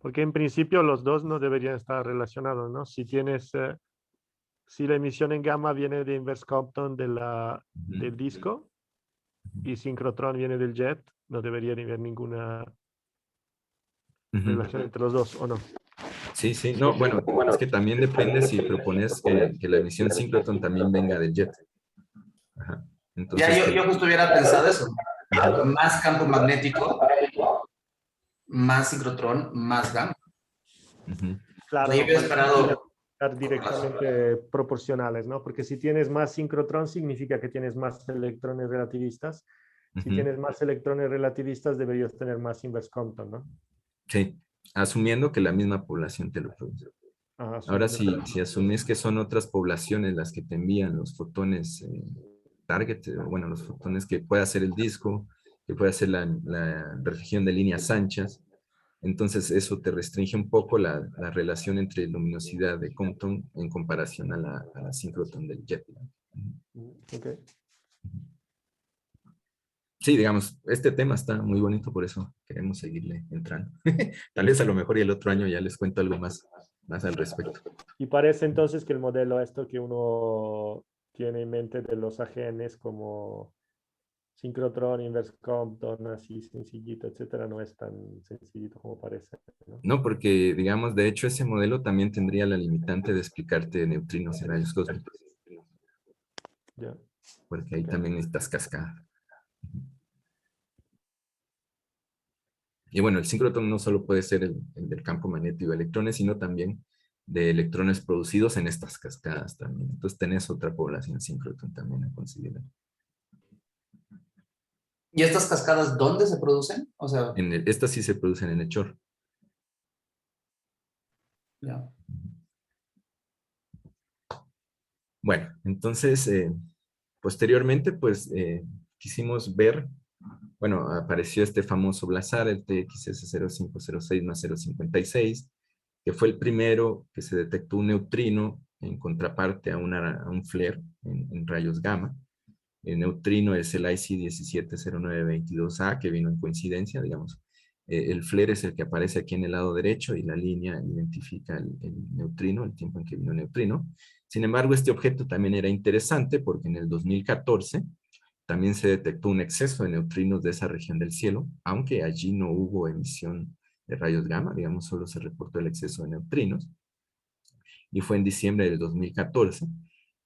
Porque en principio los dos no deberían estar relacionados, ¿no? Si tienes, si la emisión en gamma viene de inverse Compton Ujú. del disco y sincrotrón viene del jet, no debería haber ninguna Ujú. relación entre los dos, ¿o no? Sí, sí, no, bueno, es que también depende si propones que la emisión síncrotron también venga del jet. Ajá. Ya Entonces, yo justo hubiera pensado eso. Más campo magnético, más sincrotrón, más gamma. ujú, O Claro, sea, yo hubiera no deberían esperado estar directamente proporcionales, ¿no? Porque si tienes más sincrotrón significa que tienes más electrones relativistas. Si ujú. tienes más electrones relativistas deberías tener más inverse Compton, ¿no? Sí, asumiendo que la misma población te lo produce. Ajá, Ahora, asumiendo que si asumís que son otras poblaciones las que te envían los fotones target, bueno, los fotones que puede hacer el disco, que puede hacer la región de líneas anchas, entonces eso te restringe un poco la relación entre luminosidad de Compton en comparación a la síncrotron del jet lag. Ok. Sí, digamos, este tema está muy bonito, por eso queremos seguirle entrando. Tal vez a lo mejor y el otro año ya les cuento algo más al respecto. Y parece entonces que el modelo esto que uno tiene en mente de los AGNs como sincrotrón, inverse Compton, así sencillito, etcétera, no es tan sencillito como parece, ¿no? No, porque, digamos, de hecho ese modelo también tendría la limitante de explicarte neutrinos y rayos cósmicos, Ya, porque ahí ok. también necesitas cascada. Y bueno, el síncrotron no solo puede ser el del campo magnético de electrones, sino también de electrones producidos en estas cascadas también. Entonces tenés otra población síncrotron también a considerar. ¿Y estas cascadas dónde se producen? O sea, Estas sí se producen en el chorro. ya. Bueno, entonces, posteriormente, pues, quisimos ver, bueno, apareció este famoso blazar, el TXS0506 más 056, que fue el primero que se detectó un neutrino en contraparte a un flare en rayos gamma. El neutrino es el IC170922A, que vino en coincidencia, digamos. El flare es el que aparece aquí en el lado derecho y la línea identifica el neutrino, el tiempo en que vino el neutrino. Sin embargo, este objeto también era interesante porque en el 2014 también se detectó un exceso de neutrinos de esa región del cielo, aunque allí no hubo emisión de rayos gamma, digamos, solo se reportó el exceso de neutrinos, y fue en diciembre del 2014,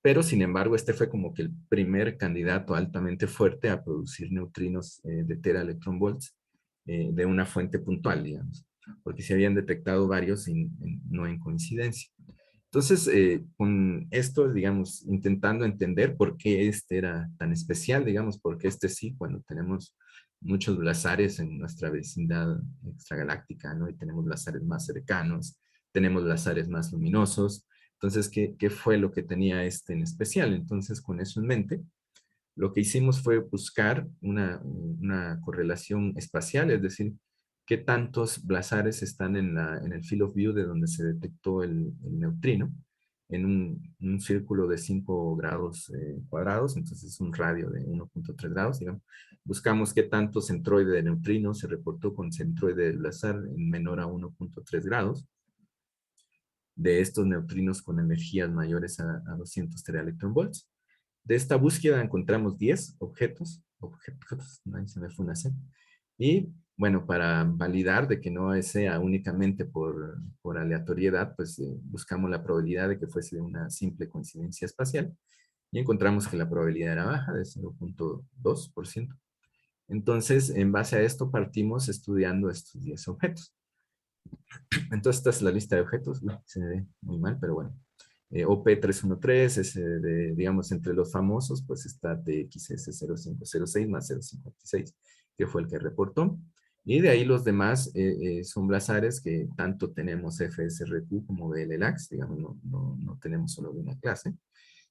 pero sin embargo este fue como que el primer candidato altamente fuerte a producir neutrinos de tera electron volts de una fuente puntual, digamos, porque se habían detectado varios no en coincidencia. Entonces, con esto, digamos, intentando entender por qué este era tan especial, digamos, porque este sí, cuando tenemos muchos blazares en nuestra vecindad extragaláctica, ¿no? Y tenemos blazares más cercanos, tenemos blazares más luminosos. Entonces, ¿qué fue lo que tenía este en especial? Entonces, con eso en mente, lo que hicimos fue buscar una correlación espacial, es decir, qué tantos blazares están en el field of view de donde se detectó el neutrino, en un círculo de 5 grados cuadrados, entonces es un radio de 1.3 grados, digamos. Buscamos qué tanto centroide de neutrino se reportó con centroide de blazar en menor a 1.3 grados. de estos neutrinos con energías mayores a 200 teraelectronvolts. De esta búsqueda encontramos 10 objetos, ahí se me fue una C, y bueno, para validar de que no sea únicamente por aleatoriedad, pues buscamos la probabilidad de que fuese una simple coincidencia espacial, y encontramos que la probabilidad era baja, de 0.2%. Entonces, en base a esto partimos estudiando estos 10 objetos. Entonces, esta es la lista de objetos. Uy, se me ve muy mal, pero bueno. OP313 es, digamos, entre los famosos, pues está TXS0506 más 056, que fue el que reportó. Y de ahí los demás son blazares que tanto tenemos FSRQ como BLLAX, digamos, no tenemos solo de una clase.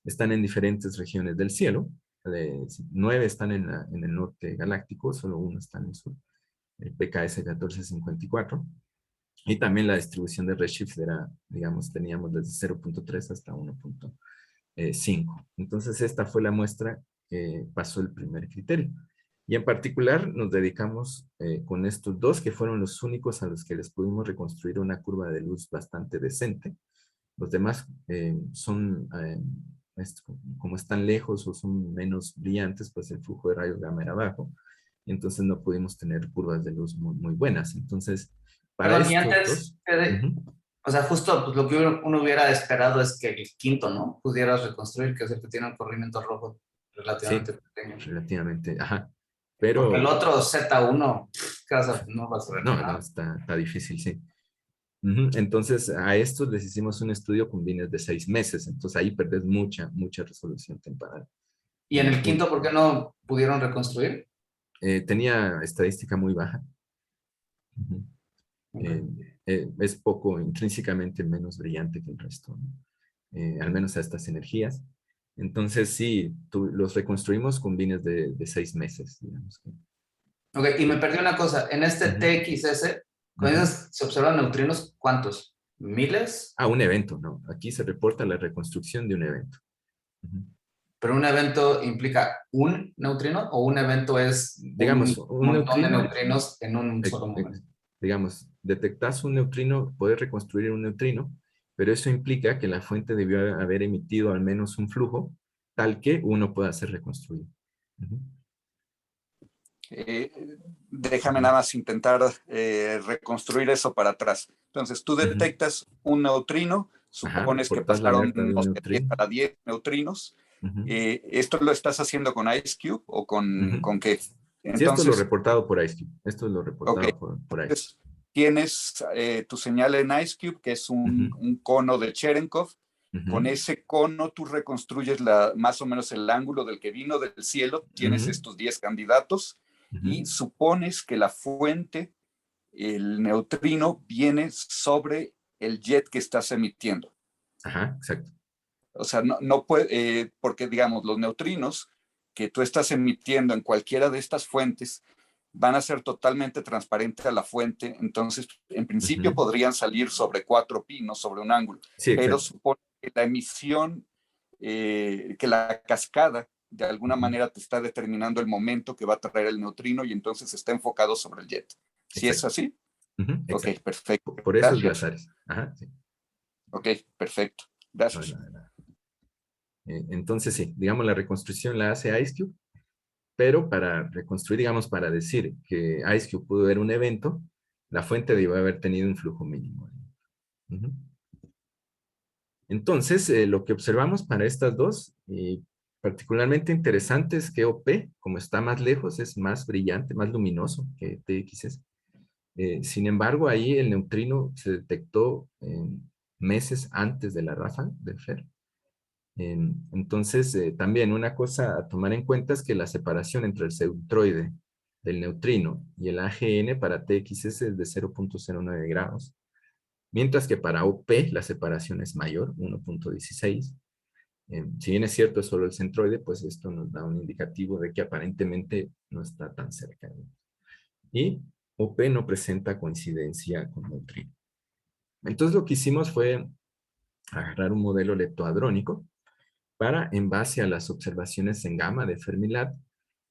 Están en diferentes regiones del cielo. 9 están en el norte galáctico, solo 1 está en el sur, el PKS 1454. Y también la distribución de redshift era, digamos, teníamos desde 0.3 hasta 1.5. Entonces esta fue la muestra que pasó el primer criterio. Y en particular nos dedicamos con estos dos, que fueron los únicos a los que les pudimos reconstruir una curva de luz bastante decente. Los demás son, como están lejos o son menos brillantes, pues el flujo de rayos gamma era bajo. Entonces no pudimos tener curvas de luz muy buenas. Entonces, para Perdón, y estos antes, dos... o sea, justo pues, lo que uno hubiera esperado es que el quinto, ¿no? Pudieras reconstruir, que es el que tiene un corrimiento rojo Sí, relativamente pequeño. relativamente, ajá. Porque el Pero, otro Z1, no va a saber no, nada. está difícil, sí. Entonces, a estos les hicimos un estudio con bines de 6 meses. Entonces, ahí perdés mucha resolución temporal. Y en el quinto, ¿por qué no pudieron reconstruir? Tenía estadística muy baja. Ujú. Okay. Es poco, intrínsecamente menos brillante que el resto, ¿no? Al menos a estas energías. Entonces, sí, los reconstruimos con bines de 6 meses, digamos. Ok, y me perdí una cosa. En este Ujú. TXS, con esas se observan neutrinos, ¿cuántos? ¿Miles? Ah, un evento, ¿no? Aquí se reporta la reconstrucción de un evento. Ujú. ¿Pero un evento implica un neutrino o un evento es un Digamos, un montón de neutrino, neutrinos en un eh, solo eh, momento? digamos, detectas un neutrino, puedes reconstruir un neutrino, pero eso implica que la fuente debió haber emitido al menos un flujo tal que uno pueda ser reconstruido. Ujú. Eh, Déjame Ujú. nada más intentar reconstruir eso para atrás. Entonces, tú Ujú. detectas un neutrino, Ajá, supones que reportas la pasaron, alerta de no un sé, 10 neutrino. a la 10 neutrinos. Ujú. ¿Esto lo estás haciendo con IceCube o Ujú. con qué? Sí, esto es lo Entonces, reportado por IceCube. Esto es lo ok, reportado por IceCube. entonces tienes tu señal en IceCube, que es Ujú. un cono de Cherenkov. Con Ujú. ese cono tú reconstruyes más o menos el ángulo del que vino del cielo. Tienes Ujú. estos 10 candidatos Ujú. y supones que la fuente, el neutrino, viene sobre el jet que estás emitiendo. Ajá, exacto. O sea, no puede, porque digamos, los neutrinos que tú estás emitiendo en cualquiera de estas fuentes van a ser totalmente transparentes a la fuente, entonces en principio Ujú. podrían salir sobre 4π, no sobre un ángulo, Sí, pero exacto. supone que la emisión, que la cascada de alguna Ujú. manera te está determinando el momento que va a traer el neutrino y entonces está enfocado sobre el jet. ¿Sí es Exacto. así? Ujú. Ok, Exacto. perfecto. Por esos Gracias. glazares. Ajá, sí. Ok, perfecto. No, Gracias. no, no. Entonces, sí, digamos, la reconstrucción la hace IceCube, pero para reconstruir, digamos, para decir que IceCube pudo ver un evento, la fuente debió haber tenido un flujo mínimo. Ujú. Entonces, lo que observamos para estas dos, particularmente interesante, es que OP, como está más lejos, es más brillante, más luminoso que TXS. Sin embargo, ahí el neutrino se detectó meses antes de la ráfaga de Fer. Entonces, también una cosa a tomar en cuenta es que la separación entre el centroide del neutrino y el AGN para TXS es de 0.09 grados, mientras que para OP la separación es mayor, 1.16. Si bien es cierto, es solo el centroide, pues esto nos da un indicativo de que aparentemente no está tan cerca, ¿no? Y OP no presenta coincidencia con neutrino. Entonces lo que hicimos fue agarrar un modelo leptohadrónico para, en base a las observaciones en gamma de Fermilab,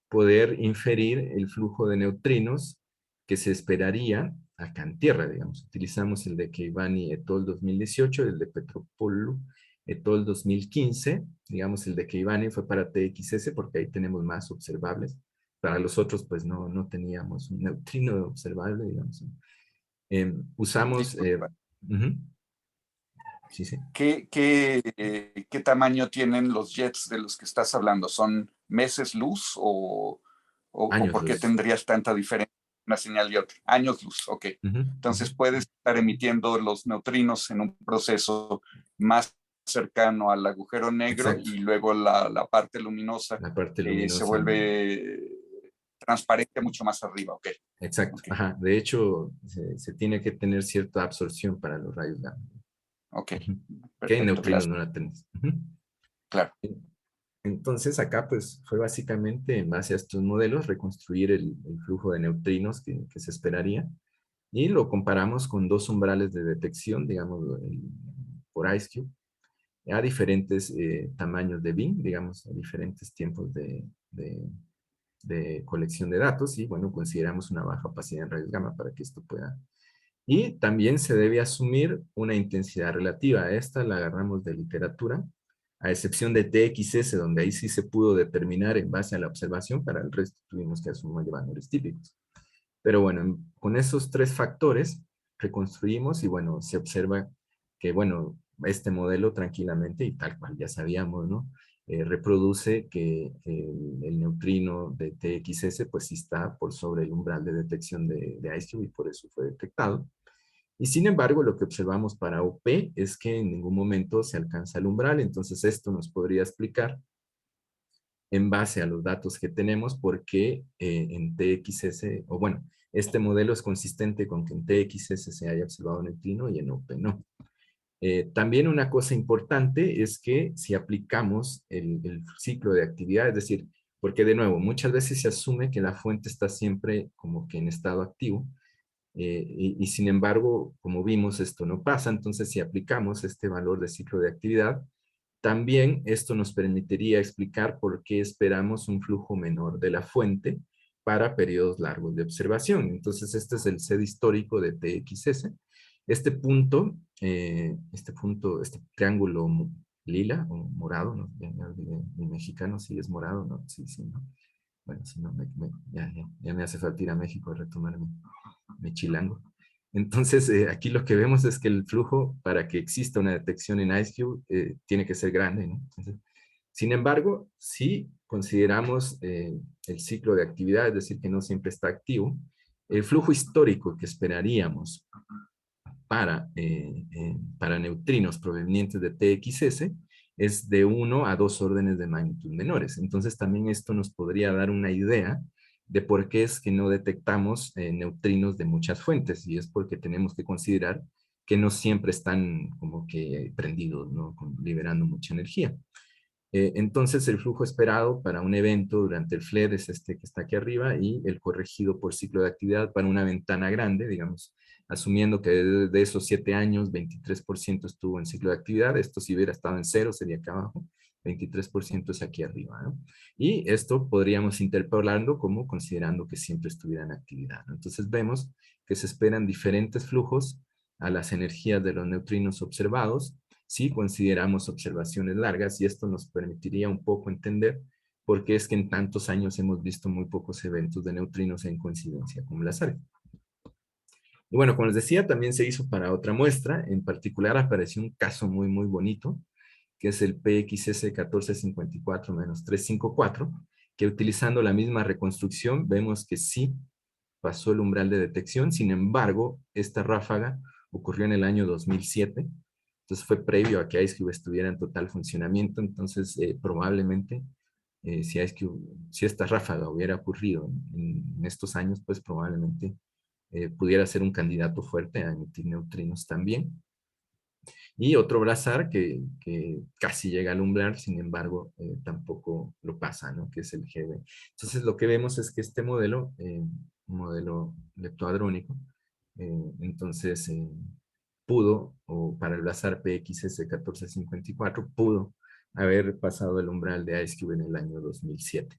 poder inferir el flujo de neutrinos que se esperaría acá en tierra, digamos. Utilizamos el de Keivani et al. 2018, el de Petropoulou et al. 2015. Digamos, el de Keivani fue para TXS porque ahí tenemos más observables. Para los otros, pues no teníamos un neutrino observable, digamos. Usamos... Disculpa, ujú, sí, sí. ¿qué tamaño tienen los jets de los que estás hablando? ¿Son meses luz o Años por qué luz. tendrías tanta diferencia una señal y otra? Años luz, ok. Ujú, Entonces ujú. puedes estar emitiendo los neutrinos en un proceso más cercano al agujero negro Exacto. y luego la parte luminosa La parte se luminosa. vuelve transparente mucho más arriba, ok. Exacto. Ok, Ajá. De hecho, se tiene que tener cierta absorción para los rayos gamma. ok, Ujú. Que en perfecto, neutrinos gracias. no la tenés. Ujú. Claro. Entonces acá pues fue básicamente en base a estos modelos reconstruir el flujo de neutrinos que se esperaría y lo comparamos con dos umbrales de detección, digamos, por IceCube, a diferentes tamaños de bin, digamos, a diferentes tiempos de colección de datos y bueno, consideramos una baja opacidad en rayos gamma para que esto pueda. Y también se debe asumir una intensidad relativa. Esta la agarramos de literatura, a excepción de TXS, donde ahí sí se pudo determinar en base a la observación, para el resto tuvimos que asumir valores típicos. Pero bueno, con esos tres factores reconstruimos y bueno, se observa que bueno, este modelo tranquilamente y tal cual ya sabíamos, ¿no? Reproduce que el neutrino de TXS pues sí está por sobre el umbral de detección de IceCube y por eso fue detectado. Y sin embargo, lo que observamos para OP es que en ningún momento se alcanza el umbral, entonces esto nos podría explicar en base a los datos que tenemos por qué en TXS, o bueno, este modelo es consistente con que en TXS se haya observado neutrino y en OP no. También una cosa importante es que si aplicamos el ciclo de actividad, es decir, porque de nuevo, muchas veces se asume que la fuente está siempre como que en estado activo, y sin embargo, como vimos, esto no pasa. Entonces, si aplicamos este valor de ciclo de actividad, también esto nos permitiría explicar por qué esperamos un flujo menor de la fuente para periodos largos de observación. Entonces, este es el sed histórico de TXS. Este triángulo lila o morado, ¿no? Ya me olvidé, en mexicano si es morado, ¿no? Sí, sí, ¿no? Bueno, si no, ya me hace falta ir a México a retomar mi chilango. Entonces, aquí lo que vemos es que el flujo, para que exista una detección en IceCube, tiene que ser grande, ¿no? Entonces, sin embargo, si consideramos el ciclo de actividad, es decir, que no siempre está activo, el flujo histórico que esperaríamos para neutrinos provenientes de TXS es de 1 a 2 órdenes de magnitud menores. Entonces también esto nos podría dar una idea de por qué es que no detectamos neutrinos de muchas fuentes, y es porque tenemos que considerar que no siempre están como que prendidos, ¿no? Liberando mucha energía. Entonces el flujo esperado para un evento durante el FLED es este que está aquí arriba y el corregido por ciclo de actividad para una ventana grande, digamos, asumiendo que de esos 7 años 23% estuvo en ciclo de actividad. Esto si hubiera estado en 0 sería acá abajo, 23% es aquí arriba, ¿no? Y esto podríamos interpolarlo como considerando que siempre estuviera en actividad, ¿no? Entonces vemos que se esperan diferentes flujos a las energías de los neutrinos observados si consideramos observaciones largas, y esto nos permitiría un poco entender por qué es que en tantos años hemos visto muy pocos eventos de neutrinos en coincidencia con Blazar. Y bueno, como les decía, también se hizo para otra muestra. En particular apareció un caso muy, muy bonito, que es el PXS 1454-354, que utilizando la misma reconstrucción vemos que sí pasó el umbral de detección. Sin embargo, esta ráfaga ocurrió en el año 2007. Entonces fue previo a que IceCube estuviera en total funcionamiento. Entonces probablemente si esta ráfaga hubiera ocurrido en estos años, pues probablemente pudiera ser un candidato fuerte a emitir neutrinos también. Y otro blazar que casi llega al umbral, sin embargo, tampoco lo pasa, ¿no? Que es el GB. Entonces lo que vemos es que este modelo, un modelo leptohadrónico, entonces pudo, o para el blazar PXS 1454, pudo haber pasado el umbral de IceCube en el año 2007.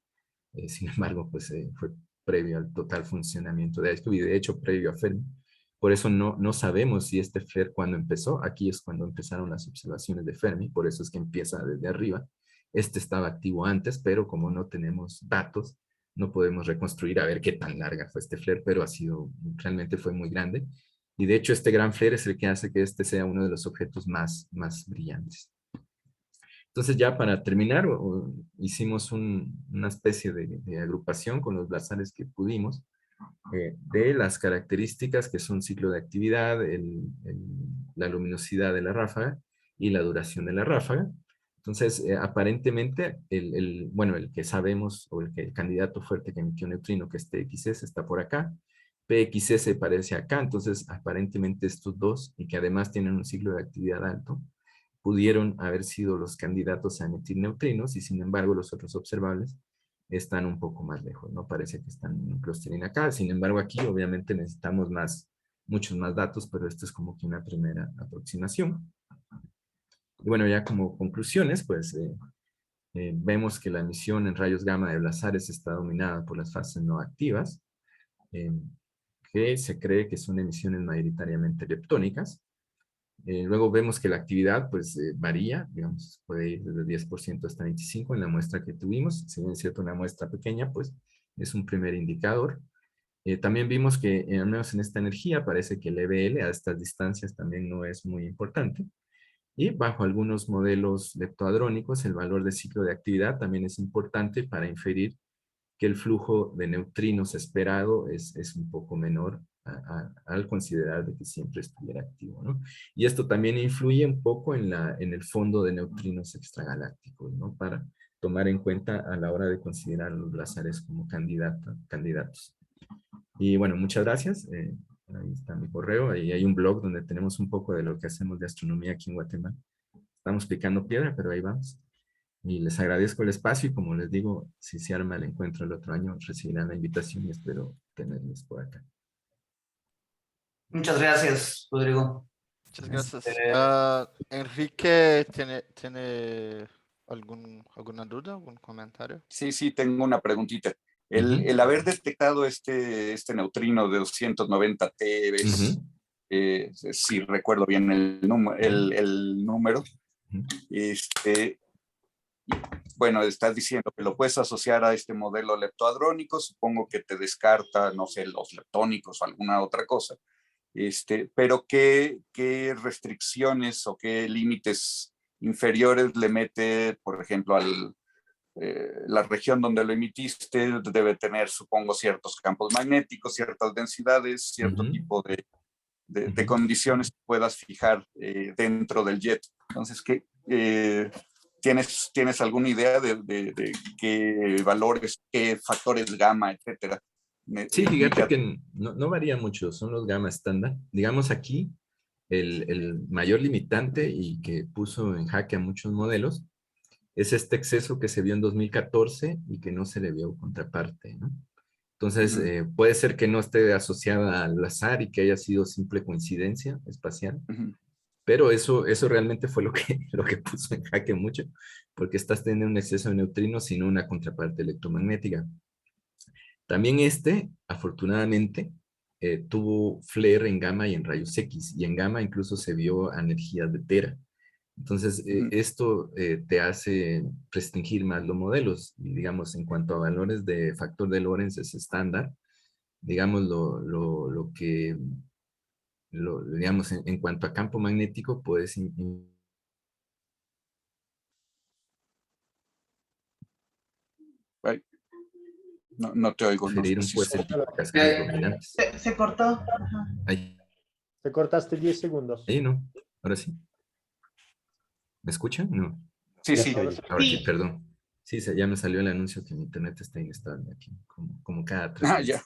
Sin embargo, pues fue previo al total funcionamiento de IceCube y de hecho previo a Fermi, Por eso no sabemos si este flare cuando empezó. Aquí es cuando empezaron las observaciones de Fermi, por eso es que empieza desde arriba. Este estaba activo antes, pero como no tenemos datos, no podemos reconstruir a ver qué tan larga fue este flare, pero realmente fue muy grande. Y de hecho este gran flare es el que hace que este sea uno de los objetos más brillantes. Entonces ya para terminar, hicimos una especie de agrupación con los blazares que pudimos de las características que son ciclo de actividad, la luminosidad de la ráfaga y la duración de la ráfaga. Entonces, aparentemente, bueno, el que sabemos, o el candidato fuerte que emitió neutrino, que es TXS, está por acá. PXS aparece acá, entonces aparentemente estos dos, y que además tienen un ciclo de actividad alto, pudieron haber sido los candidatos a emitir neutrinos, y sin embargo los otros observables están un poco más lejos, ¿no? Parece que están en un clustering acá. Sin embargo, aquí obviamente necesitamos muchos más datos, pero esto es como que una primera aproximación. Y bueno, ya como conclusiones, pues vemos que la emisión en rayos gamma de blazares está dominada por las fases no activas, que se cree que son emisiones mayoritariamente leptónicas. Luego vemos que la actividad pues varía, digamos, puede ir desde 10% hasta 25% en la muestra que tuvimos. Si bien es cierto una muestra pequeña, pues es un primer indicador. También vimos que, al menos en esta energía, parece que el EBL a estas distancias también no es muy importante. Y bajo algunos modelos leptohadrónicos, el valor de ciclo de actividad también es importante para inferir que el flujo de neutrinos esperado es un poco menor al considerar de que siempre estuviera activo, ¿no? Y esto también influye un poco en el fondo de neutrinos extragalácticos, ¿no? Para tomar en cuenta a la hora de considerar los láseres como candidatos. Y bueno, muchas gracias. Ahí está mi correo. Ahí hay un blog donde tenemos un poco de lo que hacemos de astronomía aquí en Guatemala. Estamos picando piedra, pero ahí vamos. Y les agradezco el espacio y como les digo, si se arma el encuentro el otro año, recibirán la invitación y espero tenerles por acá. Muchas gracias, Rodrigo. Muchas gracias. Este, Enrique, ¿tiene alguna duda, algún comentario? Sí, tengo una preguntita. Ujú. El haber detectado este neutrino de 290 TeV, si recuerdo bien el número, Ujú. bueno, estás diciendo que lo puedes asociar a este modelo leptohadrónico, supongo que te descarta, no sé, los leptónicos o alguna otra cosa. Pero ¿qué restricciones o qué límites inferiores le mete, por ejemplo, la región donde lo emitiste? Debe tener, supongo, ciertos campos magnéticos, ciertas densidades, cierto Ujú. tipo de Ujú. condiciones que puedas fijar dentro del jet. Entonces, ¿tienes alguna idea de qué valores, qué factores gamma, etcétera? Sí, fíjate que no varía mucho, son los gamma estándar. Digamos aquí, el mayor limitante y que puso en jaque a muchos modelos es este exceso que se vio en 2014 y que no se le vio contraparte, ¿no? Entonces, puede ser que no esté asociada al azar y que haya sido simple coincidencia espacial, pero eso realmente fue lo que, lo que puso en jaque mucho, porque estás teniendo un exceso de neutrinos sin una contraparte electromagnética. También afortunadamente, tuvo flare en gamma y en rayos X, y en gamma incluso se vio a energías de tera. Entonces, esto te hace restringir más los modelos. Y digamos, en cuanto a valores de factor de Lorentz es estándar, digamos, digamos, en cuanto a campo magnético, puedes Ay, no te oigo, no sé inferir un si fuerte se... tipo de cascadas dominantes. se cortó. Ajá. Te cortaste 10 segundos. Ahí no, ahora sí. ¿Me escuchan? No. Sí. Ahora sí. Ahora sí, perdón. Sí, ya me salió el anuncio que mi internet está inestable aquí, como cada 3 Ah, ya. días.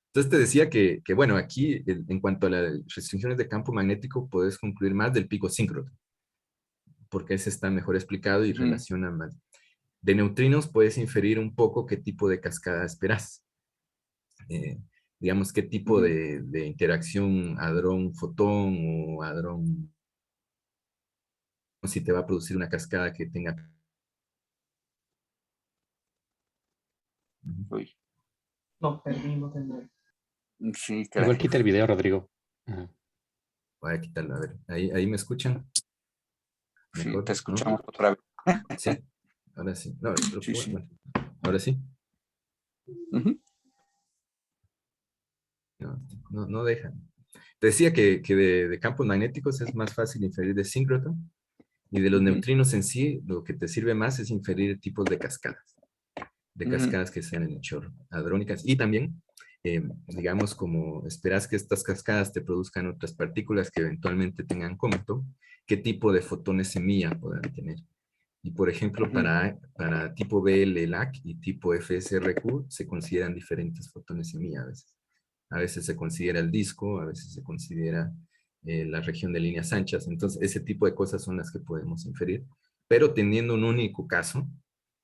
Entonces te decía que bueno, aquí en cuanto a las restricciones de campo magnético, puedes concluir más del pico síncrono, porque ese está mejor explicado y relaciona más. De neutrinos puedes inferir un poco qué tipo de cascada esperas. Digamos, qué tipo de interacción hadrón-fotón o hadrón, si te va a producir una cascada que tenga... Uy. No, perdimos el Sí, caray. Igual quita el video, Rodrigo. Ajá. Voy a quitarlo, a ver. Ahí me escuchan. Sí, Mejor, te ¿no? escuchamos otra vez. Sí, ahora sí. No, creo que Sí, sí. bueno, ahora sí. Ujú. No dejan. Te decía que de campos magnéticos es más fácil inferir de síncrotron, y de los Ujú. neutrinos en sí, lo que te sirve más es inferir tipos de cascadas Ujú. que sean en el chorro, hadrónicas, y también, digamos, como esperas que estas cascadas te produzcan otras partículas que eventualmente tengan cómputo, qué tipo de fotones semilla podrán tener. Y por ejemplo, Ujú. para tipo BL-LAC y tipo FSRQ se consideran diferentes fotones semilla a veces. A veces se considera el disco, a veces se considera la región de líneas anchas. Entonces, ese tipo de cosas son las que podemos inferir. Pero teniendo un único caso,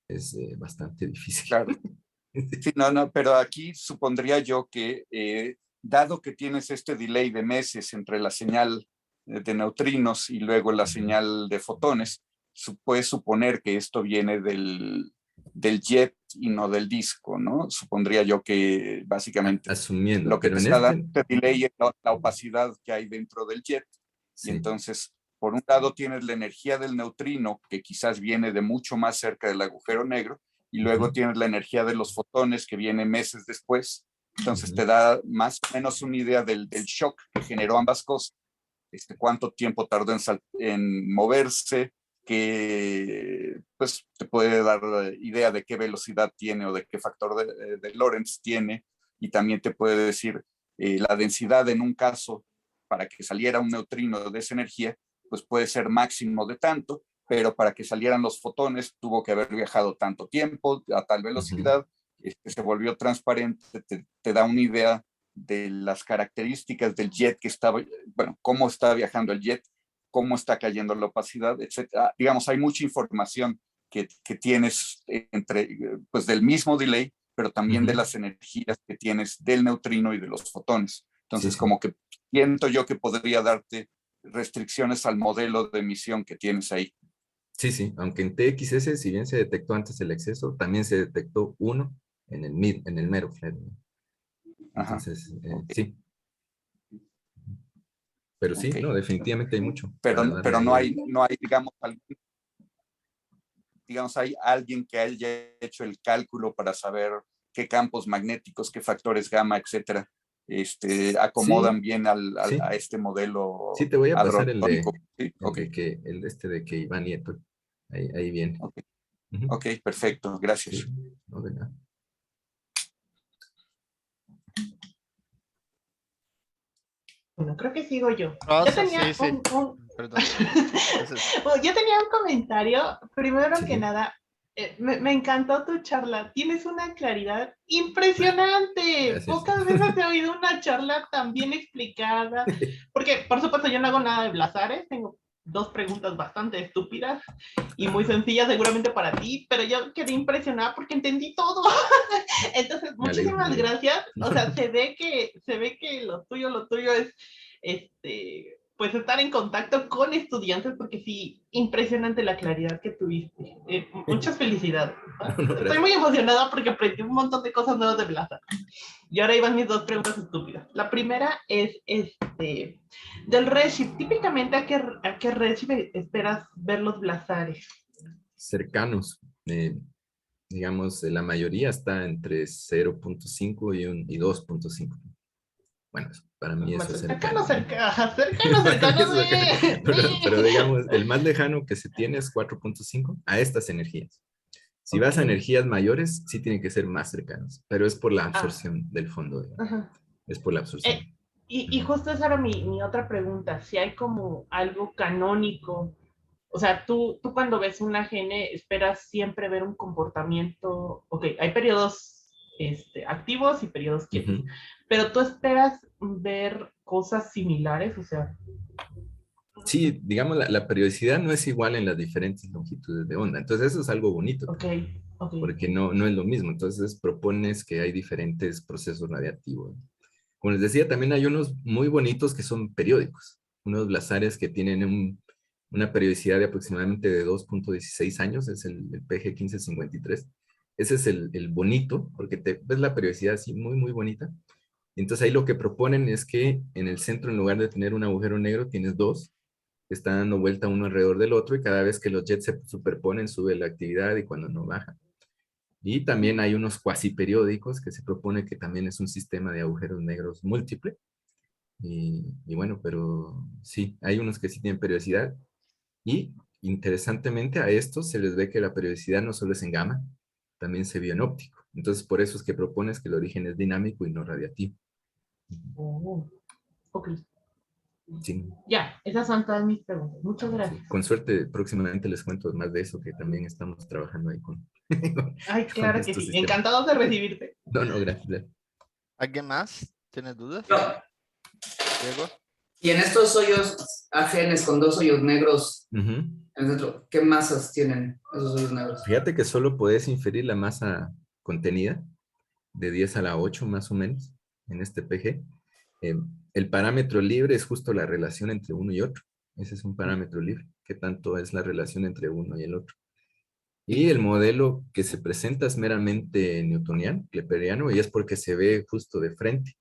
es bastante difícil. Claro. Sí, no, pero aquí supondría yo que, dado que tienes este delay de meses entre la señal de neutrinos y luego la señal de fotones, puedes suponer que esto viene del jet y no del disco, ¿no? Supondría yo que básicamente Asumiendo, lo que te pero en está dando este, este delay es la opacidad que hay dentro del jet. Y sí. entonces, por un lado tienes la energía del neutrino, que quizás viene de mucho más cerca del agujero negro, y luego tienes la energía de los fotones que viene meses después. Entonces te da más o menos una idea del shock que generó ambas cosas, cuánto tiempo tardó en moverse, que pues te puede dar idea de qué velocidad tiene o de qué factor de Lorentz tiene, y también te puede decir la densidad en un caso para que saliera un neutrino de esa energía, pues puede ser máximo de tanto, pero para que salieran los fotones tuvo que haber viajado tanto tiempo, a tal velocidad, se volvió transparente, te da una idea de las características del jet que estaba, bueno, cómo está viajando el jet, cómo está cayendo la opacidad, etcétera. Digamos, hay mucha información que tienes pues del mismo delay, pero también de las energías que tienes del neutrino y de los fotones. Entonces, Sí. como que siento yo que podría darte restricciones al modelo de emisión que tienes ahí. Sí, aunque en TXS, si bien se detectó antes el exceso, también se detectó uno en el mero FLED. Ajá. Entonces, Okay. sí. Pero sí, Okay. no, definitivamente hay mucho. Pero no hay, digamos, hay alguien que haya hecho el cálculo para saber qué campos magnéticos, qué factores gamma, etcétera, acomodan bien sí. a este modelo Sí, te voy a pasar hadrónico. ¿Sí? Okay. de que Iván Nieto. Ahí viene. Ok, perfecto, gracias. Sí, no de nada. Bueno, creo que sigo yo. Ah, Yo sí, tenía sí. un Perdón. yo tenía un comentario. Primero Sí. que nada, me encantó tu charla. Tienes una claridad impresionante. Gracias. Pocas veces he oído una charla tan bien explicada. Porque, por supuesto, yo no hago nada de blazares. Tengo dos preguntas bastante estúpidas y muy sencillas seguramente para ti, pero yo quedé impresionada porque entendí todo. Entonces, muchísimas gracias. O sea, se ve que lo tuyo es pues estar en contacto con estudiantes, porque sí, impresionante la claridad que tuviste. Muchas felicidades. Estoy muy emocionada porque aprendí un montón de cosas nuevas de Blaza. Y ahora iban mis dos preguntas estúpidas. La primera es del redshift. Típicamente, ¿a qué redshift esperas ver los blazares? Cercanos. Digamos, la mayoría está entre 0.5 y 2.5. Bueno, para mí eso es cercano. Cercano. Pero digamos, el más lejano que se tiene es 4.5 a estas energías. Si vas a energías mayores, sí tienen que ser más cercanos, pero es por la absorción del fondo. Es por la absorción. Y justo esa era mi otra pregunta, si hay como algo canónico. O sea, tú cuando ves una gene esperas siempre ver un comportamiento, ok, hay periodos activos y periodos quietos, pero tú esperas ver cosas similares, o sea. Sí, digamos, la periodicidad no es igual en las diferentes longitudes de onda, entonces eso es algo bonito. Okay. Porque no es lo mismo, entonces propones que hay diferentes procesos radiactivos. Como les decía, también hay unos muy bonitos que son periódicos, unos blazares que tienen una periodicidad de aproximadamente de 2.16 años, es el PG1553. Ese es el bonito, porque ves la periodicidad así muy bonita, Entonces ahí lo que proponen es que en el centro, en lugar de tener un agujero negro, tienes dos que están dando vuelta uno alrededor del otro y cada vez que los jets se superponen sube la actividad y cuando no baja. Y también hay unos cuasi periódicos que se propone que también es un sistema de agujeros negros múltiple. Y bueno, pero sí, hay unos que sí tienen periodicidad. Y interesantemente a estos se les ve que la periodicidad no solo es en gamma, también se vio en óptico. Entonces por eso es que propones que el origen es dinámico y no radiativo. Oh, ok. Sí. Ya, esas son todas mis preguntas. Muchas gracias. Con suerte, próximamente les cuento más de eso, que también estamos trabajando ahí con, Ay, con claro que estos sí. sistemas. Encantados de recibirte. No, no, gracias. ¿Alguien más tiene dudas? No. Diego. Y en estos hoyos ajenes con dos hoyos negros Ujú. en el centro, ¿qué masas tienen esos hoyos negros? Fíjate que solo puedes inferir la masa contenida de 10 a la 8 más o menos en este PG. El parámetro libre es justo la relación entre uno y otro. Ese es un parámetro libre. ¿Qué tanto es la relación entre uno y el otro? Y el modelo que se presenta es meramente newtoniano, kepleriano, y es porque se ve justo de frente.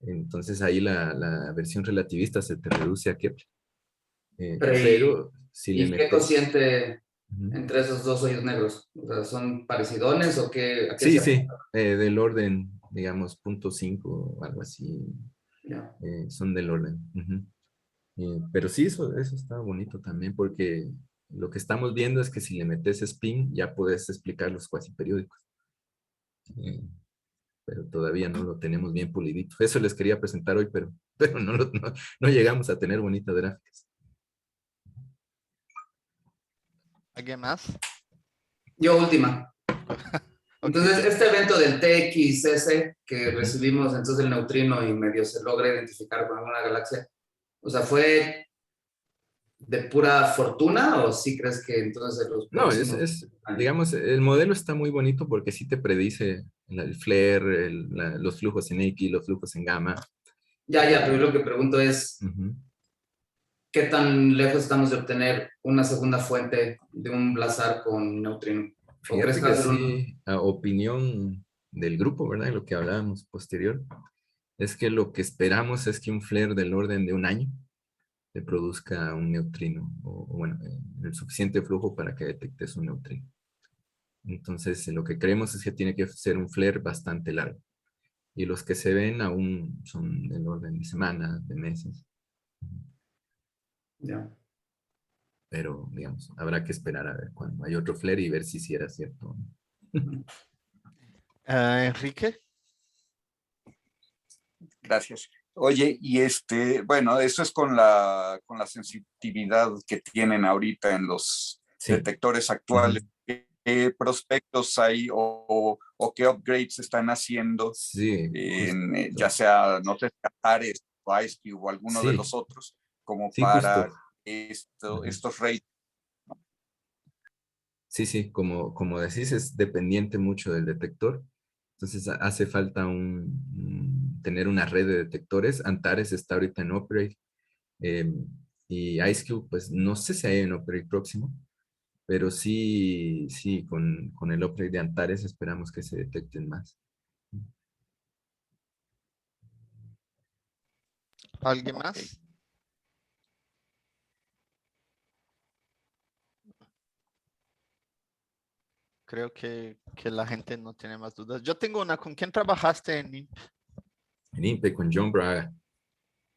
Entonces ahí la versión relativista se te reduce a Kepler. Pero si le ¿Y qué metes... cociente Ujú. entre esos dos hoyos negros? O sea, ¿son parecidones o qué? ¿A qué Sí, se sí, del orden, digamos, 0.5 o algo así, Ya. son del orden. Ujú. Pero sí, eso está bonito también, porque lo que estamos viendo es que si le metes spin, ya puedes explicar los cuasi periódicos. Pero todavía no lo tenemos bien pulidito. Eso les quería presentar hoy, pero no llegamos a tener bonitas gráficas. ¿Alguien más? Yo última. Ok. Entonces, este evento del TXS que recibimos, entonces el neutrino y medio se logra identificar con alguna galaxia, o sea, ¿fue de pura fortuna o sí crees que entonces los No, próximos años? digamos, el modelo está muy bonito porque sí te predice el flare, los flujos en X, los flujos en gamma. Ya, pero yo lo que pregunto es, Ujú. ¿qué tan lejos estamos de obtener una segunda fuente de un blazar con neutrino? ¿O crees Fíjate que va que a ser un... sí, a opinión del grupo, ¿verdad? En lo que hablábamos posterior, es que lo que esperamos es que un flare del orden de un año te produzca un neutrino, o bueno, el suficiente flujo para que detectes un neutrino. Entonces, lo que creemos es que tiene que ser un flare bastante largo. Y los que se ven aún son del orden de semanas, de meses. Ya. Pero, digamos, habrá que esperar a ver cuando hay otro flare y ver si era cierto. Enrique. Gracias. Oye, y bueno, eso es con la sensitividad que tienen ahorita en los Sí. detectores actuales. ¿Qué prospectos hay o qué upgrades están haciendo? Sí, Ya sea, no sé, Antares o IceCube o alguno de sí, los otros, como sí, para justo. estos rates. Sí, como decís, es dependiente mucho del detector. Entonces hace falta tener una red de detectores. Antares está ahorita en Operate. Y IceCube, pues no sé si hay en Operate próximo, pero sí, con el Operate de Antares esperamos que se detecten más. ¿Alguien más? Creo que la gente no tiene más dudas. Yo tengo una. ¿Con quién trabajaste en NIMP? En INPE con John Braga.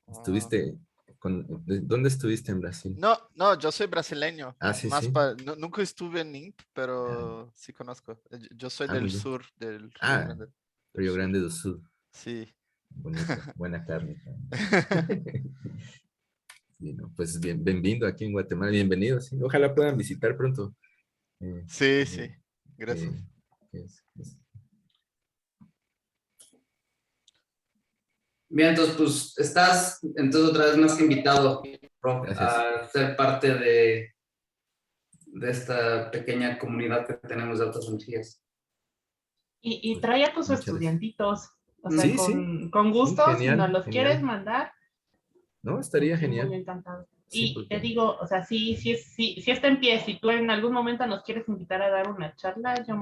Ah, ¿Estuviste dónde estuviste en Brasil? no, yo soy brasileño. Ah, sí, Más sí. nunca estuve en NIMP, pero sí conozco. Yo soy Ah, del muy bien. sur, del Río Ah, Grande del Río Sur. Grande do Sul. Sí. Bonito, buena carne también. Sí, no, pues bienvenido aquí en Guatemala, bienvenidos. Sí. Ojalá puedan visitar pronto. Sí, sí. Eh, Gracias. Bien, entonces, pues estás entonces otra vez más que invitado, Rob, Gracias. a ser parte de esta pequeña comunidad que tenemos de altas energías. Y trae a tus Muchas gracias. estudiantitos. O sea, Sí, sí. con gusto, si Genial, nos los genial. quieres mandar, No, estaría aquí muy genial. encantado. Sí, Y porque... te digo, o sea, si está en pie, si tú en algún momento nos quieres invitar a dar una charla, yo